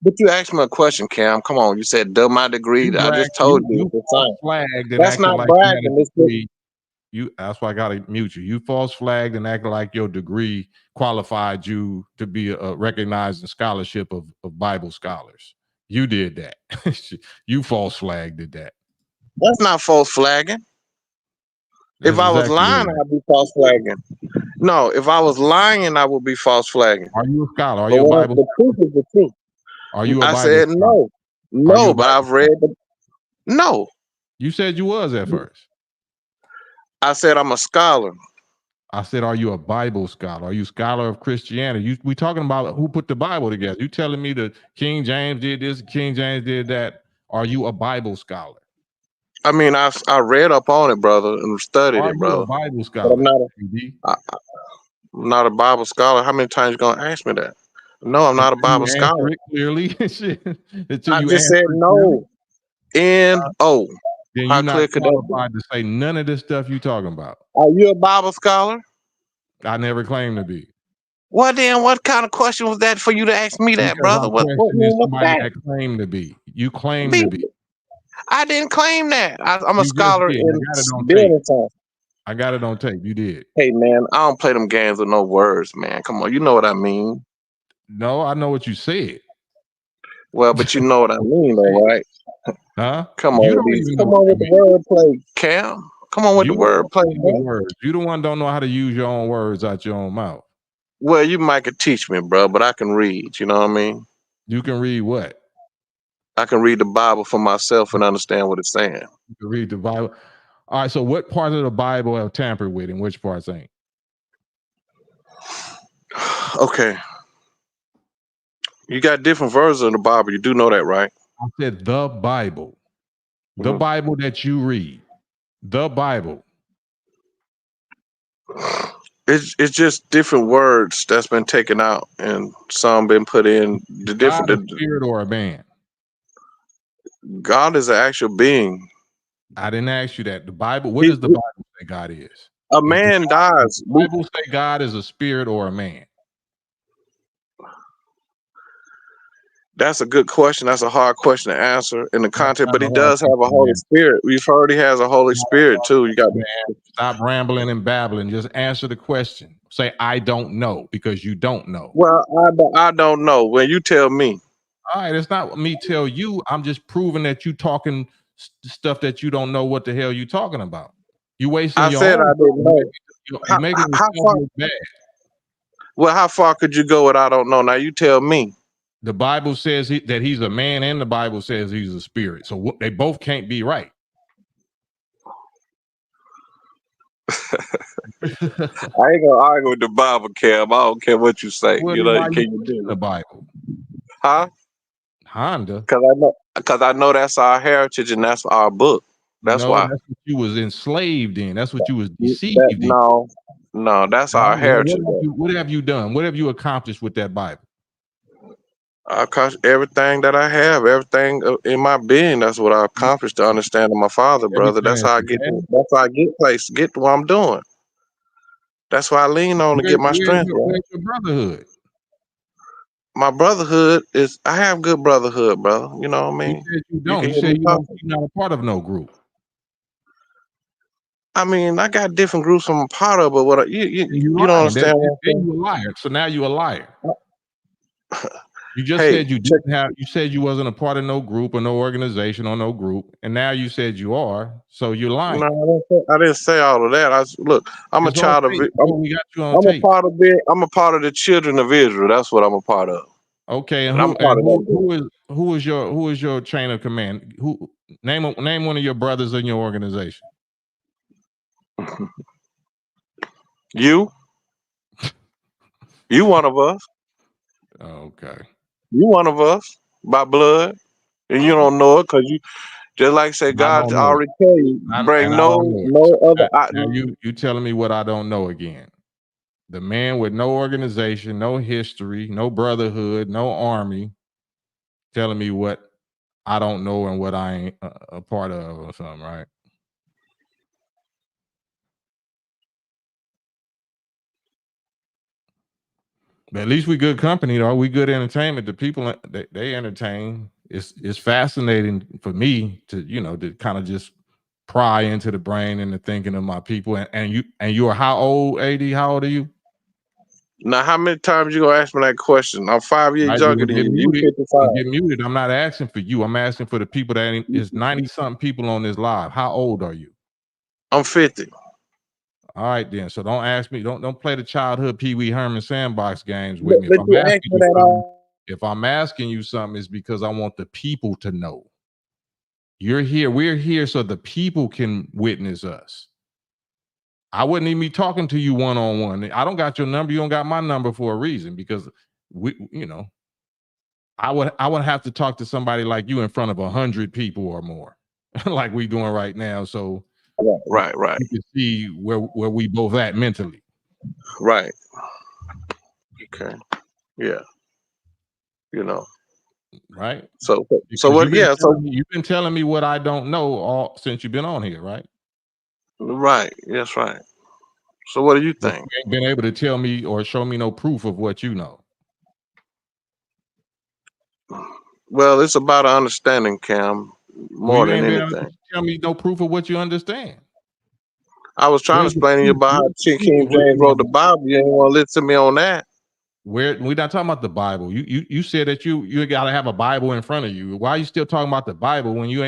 But you asked me a question, Cam. Come on, you said, "Does my degree?" You I brag, just told you you it's in false science. flagged and That's acted not like you had a bragging. It's just, degree. That's why I gotta mute you. You false flagged and acted like your degree qualified you to be a recognized scholarship of Bible scholars. You did that. You false flagged did that. that's not false flagging. That's If I was exactly lying, what it is. I'd be false flagging. No, if I was lying, I would be false flagging. Are you a scholar? Are But you a Bible? the truth is the truth. Are you a I Bible said scholar? no, Are you a but Bible I've read the no. You said you was at first. I said I'm a scholar. I said, are you a Bible scholar? Are you a scholar of Christianity? We talking about who put the Bible together. You telling me that King James did this, King James did that. Are you a Bible scholar? I mean, I read up on it, brother, and studied Are it, you a brother. Bible But scholar? I'm not a Bible scholar. How many times you gonna ask me that? No, I'm not a Until Bible you answer scholar. it clearly. Until I you just answer said it clearly, no. N-O. then How you're clear not could that be? qualified to say none of this stuff you talking about. Are you a Bible scholar? I never claimed to be. Well, then, what kind of question was that for you to ask me that, Because brother? our question is What's somebody that? that claimed to be. You claim to Be, be. I didn't claim that. I'm a You just scholar did. in I got it on tape. building science. I got it on tape. You did. Hey, man, I don't play them games with no words, man. Come on, you know what I mean. No, I know what you said. Well, but you know what I mean, though, right? Huh? Come You on, don't even know come what on you with the mean. wordplay, Cam. Come on with the You don't wordplay, know man. words. You the one don't know how to use your own words out your own mouth. Well, you might could teach me, bro, but I can read. You know what I mean? You can read what? I can read the Bible for myself and understand what it's saying. You can read the Bible. All right. So, what parts of the Bible have tampered with, and which parts ain't? Okay. You got different versions of the Bible. You do know that, right? I said the Bible, the Bible that you read, the Bible. It's just different words that's been taken out and some been put in. The God, different a spirit or a man? God is an actual being. I didn't ask you that. The Bible. What does the Bible say God is? A man dies. Does the Bible say God is a spirit or a man? That's a good question. That's a hard question to answer in the context, but he not a hard does have a question, Holy man. Spirit. We've heard he has a Holy Spirit too. You got Man, stop rambling and babbling. Just answer the question. Say, I don't know, because you don't know. Well, I don't know. When you tell me. All right, it's not me tell you. I'm just proving that you talking stuff that you don't know what the hell you talking about. You wasting I your said own. I didn't know. You're making How far? look bad. Well, how far could you go with I don't know? Now you tell me. The Bible says that he's a man, and the Bible says he's a spirit. So they both can't be right. I ain't gonna argue with the Bible, Cam. I don't care what you say. Well, You then know, why can you you do the it? Bible? Huh? Honda. Because I know that's our heritage and that's our book. That's No, why. that's what you was enslaved in. That's what you was deceived in. No, that's our heritage. What have you done? What have you accomplished with that Bible? I accomplished everything that I have, everything in my being. That's what I accomplished to understand my Father, brother. That's how I get. That's how I get place, get to what I'm doing. That's why I lean on to get my strength. Where's your brotherhood? My brotherhood is. I have good brotherhood, brother. You know what I mean? You said you don't. You hear said me you're talking. not a part of no group. I mean, I got different groups I'm a part of, but you don't understand. Then you a liar. So now you a liar. You just said you didn't have. You said you wasn't a part of no group or no organization or no group, and now you said you are. So you're lying. No, I didn't say all of that. Look, I'm a child of. We got you on tape. I'm a part of the children of Israel. That's what I'm a part of. Okay, and who is your chain of command? Who name one of your brothers in your organization? You one of us. Okay. You one of us by blood, and you don't know it because you just like say God already tell you bring no other. Now you telling me what I don't know again. The man with no organization, no history, no brotherhood, no army, telling me what I don't know and what I ain't a part of or something, right? But at least we good company, though. We good entertainment. The people they entertain. It's fascinating for me to to kind of just pry into the brain and the thinking of my people. And you are how old, AD? How old are you? Now, how many times you gonna ask me that question? I'm 5 years younger than you. You 55. Get muted. I'm not asking for you. I'm asking for the people that is 90-something people on this live. How old are you? I'm 50. All right, then. So don't ask me. Don't play the childhood Pee Wee Herman sandbox games with me. If I'm asking you something, it's because I want the people to know. You're here. We're here so the people can witness us. I wouldn't even be talking to you one-on-one. I don't got your number. You don't got my number for a reason because I would have to talk to somebody like you in front of 100 people or more, like we doing right now. So right. You can see where we both at mentally. Right. Okay. Yeah. Right. So what? Yeah. So you've been telling me what I don't know all since you've been on here, right? Right. That's right. So what do you think? You ain't been able to tell me or show me no proof of what you know. Well, it's about understanding, Cam, more than anything. Tell me no proof of what you understand. I was trying to explain to you about how King James wrote the Bible. You ain't want to listen to me on that. We're not talking about the Bible. You said that you got to have a Bible in front of you. Why are you still talking about the Bible when you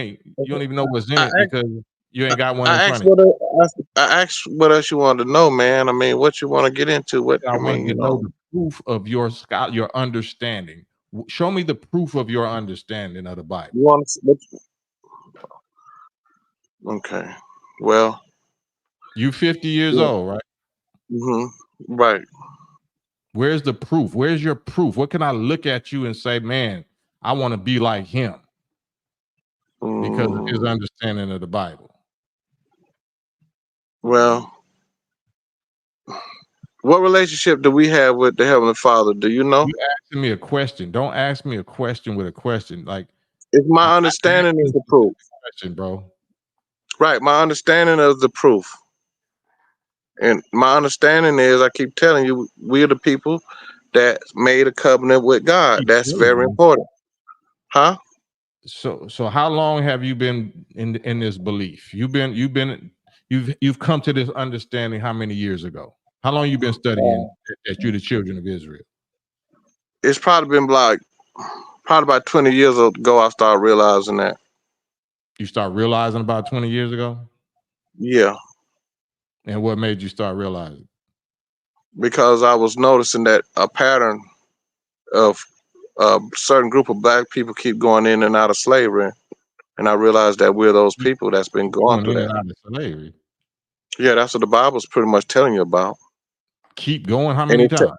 don't even know what's in it because you ain't got one in front of you? I asked what else you wanted to know, man. I mean, what you want to get into? I want to know the proof of your understanding. Show me the proof of your understanding of the Bible. You want to? Okay. Well, you 50 years old, right? Mm-hmm. Right. Where's the proof? Where's your proof? What can I look at you and say, man, I want to be like him because of his understanding of the Bible? Well, what relationship do we have with the Heavenly Father? Do you know? You asking me a question. Don't ask me a question with a question. Like, it's my understanding is the proof. Question, bro. Right. My understanding is the proof. And my understanding is, I keep telling you, we're the people that made a covenant with God. That's very important. Huh? So how long have you been in this belief? You've come to this understanding how many years ago? How long you been studying that you're the children of Israel? It's probably been probably about 20 years ago I started realizing that. You start realizing about 20 years ago? Yeah. And what made you start realizing? Because I was noticing that a pattern of a certain group of black people keep going in and out of slavery. And I realized that we're those people that's been going through that. Out of slavery. Yeah, that's what the Bible's pretty much telling you about. Keep going how many times?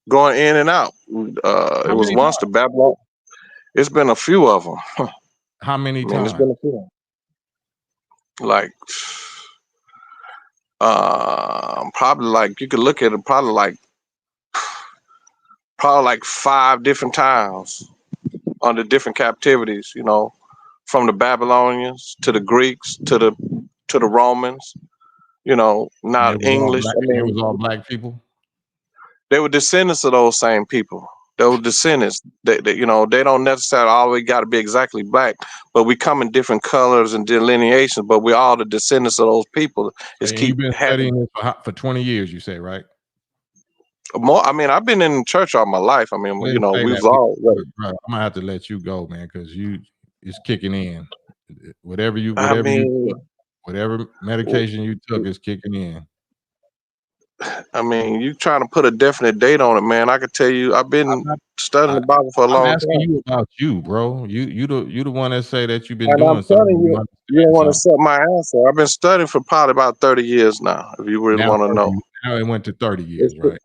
Going in and out. It was once the Babylon. It's been a few of them. How many times? It's been a few. Like, probably like, you could look at it probably like 5 different times under different captivities, from the Babylonians to the Greeks to the Romans, not English. It was all black people. They were descendants of those same people. They were descendants. They don't necessarily always got to be exactly black, but we come in different colors and delineations. But we're all the descendants of those people. You've been studying this for 20 years, you say, right? More, I mean, I've been in church all my life. I mean, Didn't say we've that, all. bro, I'm gonna have to let you go, man, because it's kicking in. Whatever you I took, mean, whatever medication you took is kicking in. you trying to put a definite date on it, man. I could tell you, I've I'm been not. studying I, the Bible for a I'm long asking time, you about you, bro. You the one that say that you've been and I'm doing something. telling You you, you understand don't want to something. accept my answer. I've been studying for probably about 30 years now. If you really Now want to 30, know, now it went to 30 it's, years, right?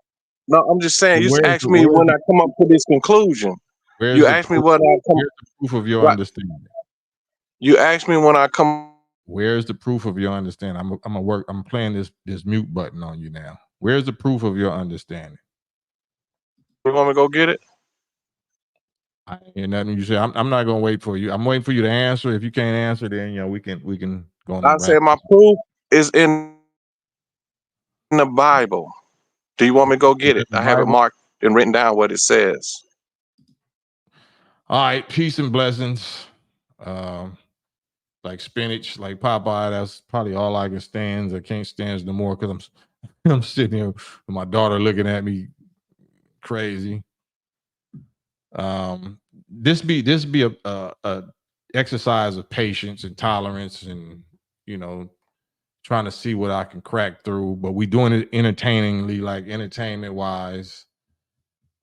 no, I'm just saying. So You just asked me when I come up to this conclusion. where's You the asked me proof? what I come. Where's the proof of your Right. understanding? You asked me when I come. Where's the proof of your understanding? I'm playing this mute button on you now. Where's the proof of your understanding? You want me to go get it? I ain't hear nothing you say. I'm not gonna wait for you. I'm waiting for you to answer. If you can't answer, then we can go on I and wrap. said my proof is in the Bible. Do you want me to go get In it? the I have it Bible. marked and written down what it says. All right, peace and blessings. Um, like spinach, like Popeye. That's probably all I can stand. I can't stand no more because I'm sitting here with my daughter looking at me crazy. This be a exercise of patience and tolerance, and trying to see what I can crack through. But we doing it entertainingly, like entertainment wise.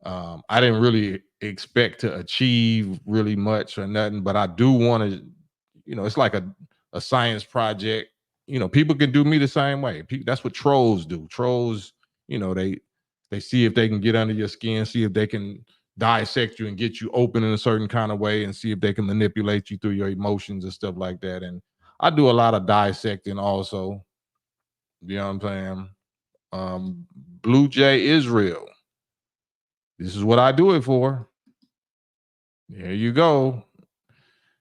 I didn't really expect to achieve really much or nothing, but I do want to, it's like a science project. People can do me the same way. That's what trolls do. Trolls, they see if they can get under your skin, see if they can dissect you and get you open in a certain kind of way, and see if they can manipulate you through your emotions and stuff like that. And I do a lot of dissecting also. You know what I'm saying? Blue Jay Israel. This is what I do it for. There you go.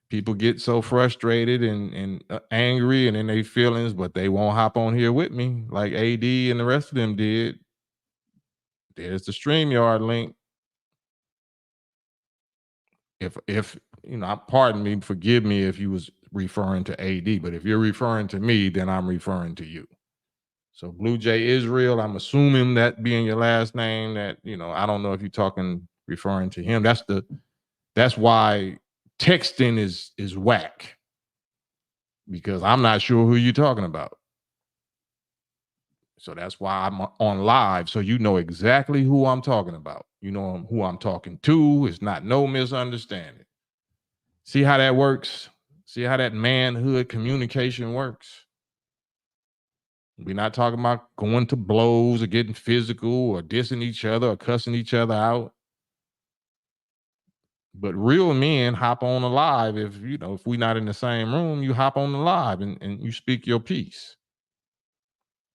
People get so frustrated and angry and in their feelings, but they won't hop on here with me like AD and the rest of them did. There's the StreamYard link. If pardon me, forgive me if you was referring to AD, but if you're referring to me, then I'm referring to you. So Blue Jay Israel, I'm assuming that being your last name, that I don't know if you're referring to him. That's why texting is whack, because I'm not sure who you're talking about. So that's why I'm on live, so you know exactly who I'm talking about. You know who I'm talking to. It's not no misunderstanding. See how that works? See how that manhood communication works? We're not talking about going to blows or getting physical or dissing each other or cussing each other out. But real men hop on the live. If we're not in the same room, you hop on the live and you speak your piece.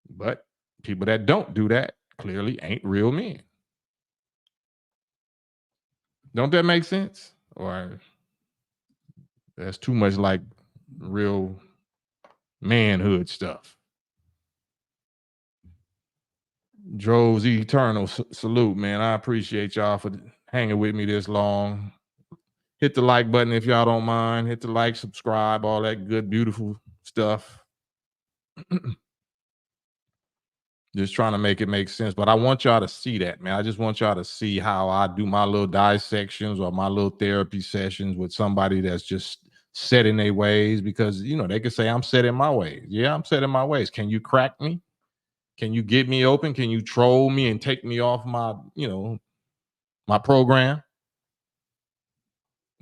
But people that don't do that clearly ain't real men. Don't that make sense? Or that's too much like real manhood stuff. Droves Eternal, salute, man. I appreciate y'all for hanging with me this long. Hit the like button if y'all don't mind. Hit the like, subscribe, all that good, beautiful stuff. Just trying to make it make sense. But I want y'all to see that, man. I just want y'all to see how I do my little dissections or my little therapy sessions with somebody that's just set in their ways, because, they could say I'm set in my ways. Yeah, I'm set in my ways. Can you crack me? Can you get me open? Can you troll me and take me off my program?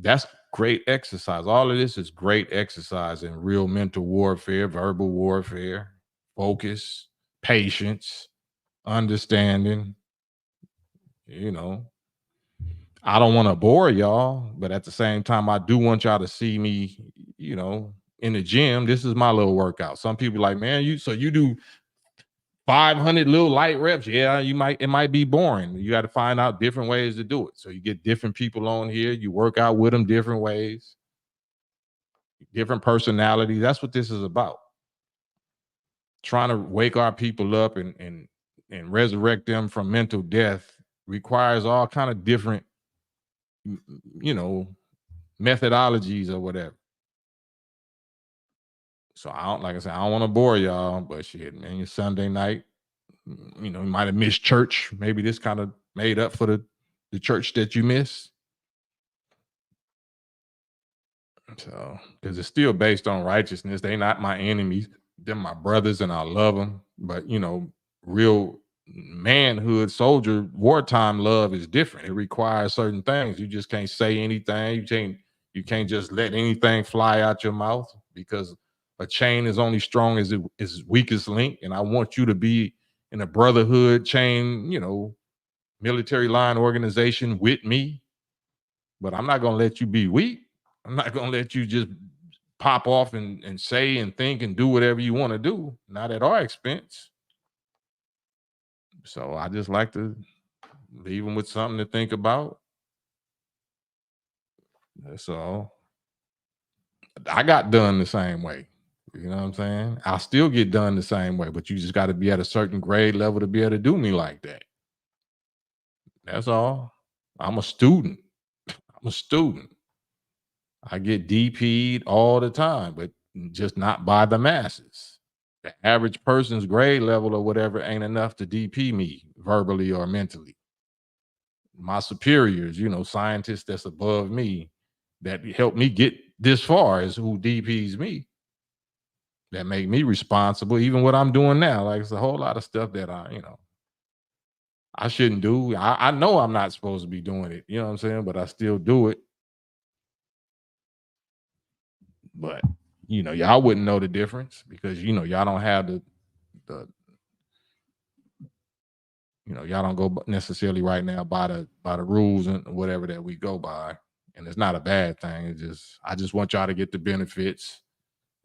That's great exercise. All of this is great exercise in real mental warfare, verbal warfare, focus, patience, understanding. I don't want to bore y'all, but at the same time, I do want y'all to see me, in the gym. This is my little workout. Some people like, man, you do 500 little light reps. Yeah, it might be boring. You got to find out different ways to do it. So you get different people on here. You work out with them different ways, different personalities. That's what this is about. Trying to wake our people up and resurrect them from mental death requires all kind of different, methodologies or whatever. So I don't want to bore y'all, but shit, man, it's Sunday night. You know, you might have missed church. Maybe this kind of made up for the church that you missed. So, because it's still based on righteousness. They're not my enemies. They're my brothers, and I love them. But you know, real manhood, soldier, wartime love is different. It requires certain things. You just can't say anything. You can't just let anything fly out your mouth, because a chain is only strong as its weakest link. And I want you to be in a brotherhood chain, you know, military line organization with me. But I'm not gonna let you be weak. I'm not gonna let you just pop off and say and think and do whatever you want to do, not at our expense. So I just like to leave them with something to think about. That's all. I got done the same way. You know what I'm saying? I'll still get done the same way, but you just got to be at a certain grade level to be able to do me like that. That's all. I'm a student. I'm a student. I get DP'd all the time, but just not by the masses. The average person's grade level or whatever ain't enough to DP me verbally or mentally. My superiors, you know, scientists that's above me that help me get this far is who DPs me. That make me responsible, even what I'm doing now. Like, it's a whole lot of stuff that I shouldn't do. I know I'm not supposed to be doing it, you know what I'm saying? But I still do it. But you know, y'all wouldn't know the difference because you know y'all don't have the you know, y'all don't go necessarily right now by the rules and whatever that we go by. And it's not a bad thing. It's just I just want y'all to get the benefits,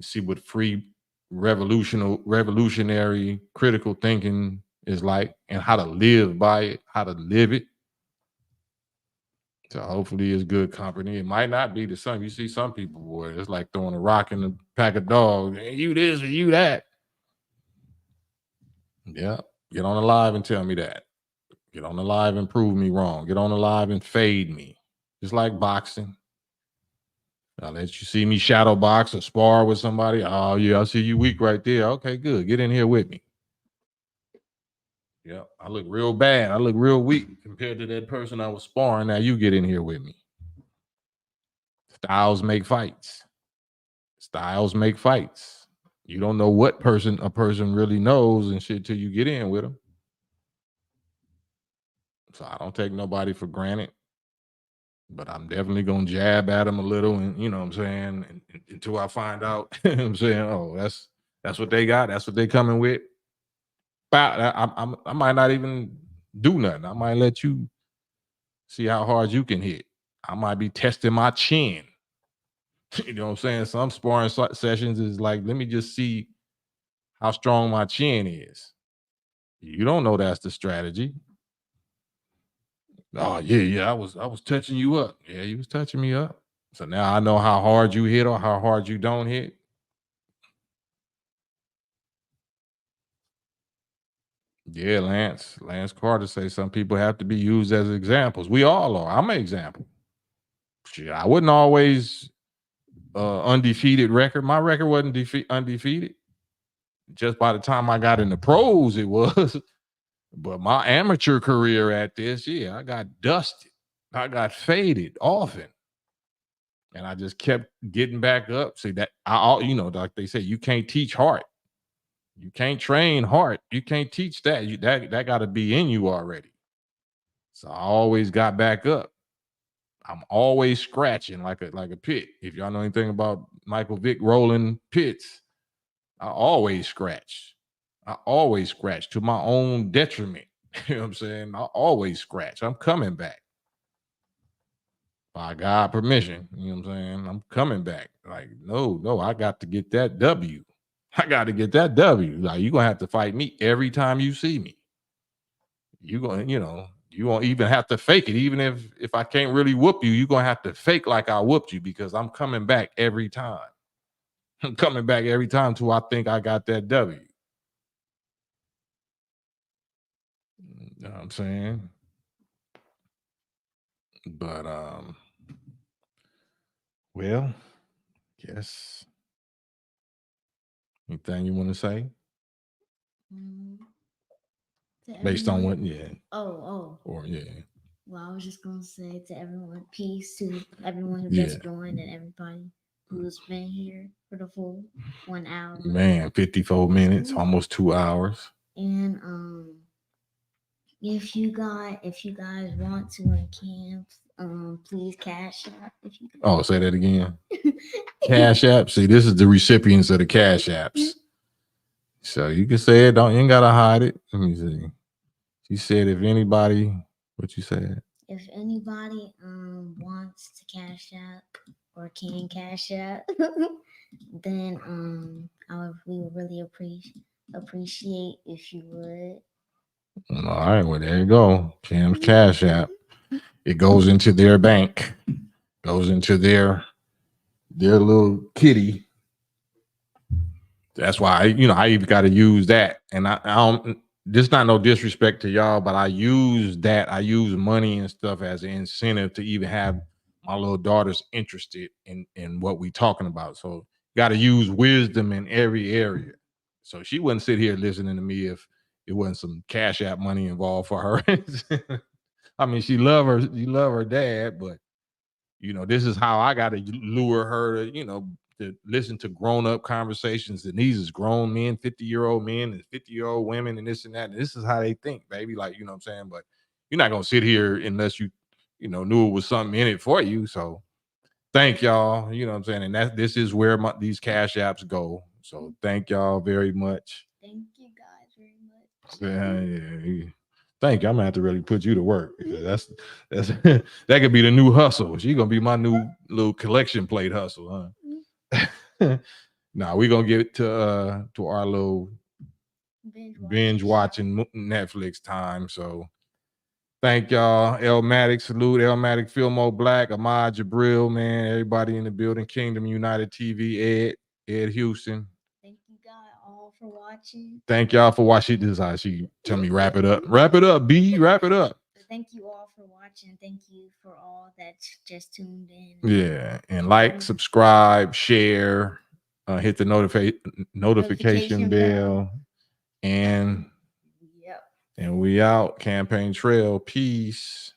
see what free revolutionary critical thinking is like, and how to live by it, how to live it. So hopefully it's good company. It might not be the same. You see some people, boy, it's like throwing a rock in a pack of dogs. Hey, you this or you that. Yeah. Get on the live and tell me that. Get on the live and prove me wrong. Get on the live and fade me. Just like boxing. I'll let you see me shadow box or spar with somebody. Oh, yeah, I see you weak right there. Okay, good. Get in here with me. Yeah, I look real bad. I look real weak compared to that person I was sparring. Now you get in here with me. Styles make fights. Styles make fights. You don't know what a person really knows and shit till you get in with them. So I don't take nobody for granted. But I'm definitely gonna jab at them a little, and you know what I'm saying, until I find out. You know what I'm saying, oh, that's what they got. That's what they coming with. I might not even do nothing. I might let you see how hard you can hit. I might be testing my chin. You know what I'm saying? Some sparring sessions is like, let me just see how strong my chin is. You don't know that's the strategy. Oh yeah, I was touching you up. Yeah, you was touching me up. So now I know how hard you hit or how hard you don't hit. Yeah, Lance Carter say some people have to be used as examples. We all are. I'm an example. Shit, I wasn't always undefeated record. My record wasn't undefeated. Just by the time I got in the pros, it was. But my amateur career at this, yeah, I got dusted. I got faded often. And I just kept getting back up. See that you know, like they say, you can't teach heart. You can't train heart. You can't teach that. That got to be in you already. So I always got back up. I'm always scratching like a pit. If y'all know anything about Michael Vick rolling pits, I always scratch. I always scratch to my own detriment. You know what I'm saying? I always scratch. I'm coming back. By God permission. You know what I'm saying? I'm coming back. Like, no, I got to get that W. I got to get that W. Like, you're gonna have to fight me every time you see me. You're gonna, you know, you won't even have to fake it. Even if I can't really whoop you, you're gonna have to fake like I whooped you because I'm coming back every time. I'm coming back every time till I think I got that W. You know what I'm saying? But well, yes. Anything you want to say? based on what? everyone. Yeah, Oh. or yeah. Well, I was just gonna say to everyone, peace to everyone who Yeah. just joined and everybody who's been here for the full 1 hour. Man, 54 minutes, almost 2 hours. And if you guys want to camp, please cash out. If you Oh, say that again. Cash app. See, this is the recipients of the cash apps. So you can say it. You ain't gotta hide it. Let me see. She said, if anybody, what you said? If anybody wants to cash out or can cash out, then we would really appreciate if you would. All right, well, there you go. Cam's Cash App. It goes into their bank, goes into their little kitty. That's why I even got to use that. And I don't. This not no disrespect to y'all, but I use that. I use money and stuff as an incentive to even have my little daughters interested in what we talking about. So got to use wisdom in every area. So she wouldn't sit here listening to me if it wasn't some Cash App money involved for her. I mean, she love her dad, but this is how I got to lure her to listen to grown-up conversations. And these is grown men, 50-year-old men and 50-year-old women and this and that. And this is how they think, baby. Like, you know what I'm saying? But you're not gonna sit here unless you knew it was something in it for you. So thank y'all. You know what I'm saying? And this is where these cash apps go. So thank y'all very much. Thank you guys very much. Yeah. Thank you. I'm gonna have to really put you to work because that's that could be the new hustle. She's gonna be my new little collection plate hustle, huh? Nah, we're gonna get to our little binge watching Netflix time. So thank y'all. Elmatic, salute. Elmatic, Filmo Black, Ahmad Jabril, man, everybody in the building, Kingdom United TV, Ed Houston. Thank you guys all for watching. Thank y'all for watching. This is how she tell me wrap it up. Wrap it up, B. Wrap it up. Thank you all for watching. Thank you for all that just tuned in. Yeah, and like, subscribe, share, hit the notification bell, and we out. Campaign Trail. Peace.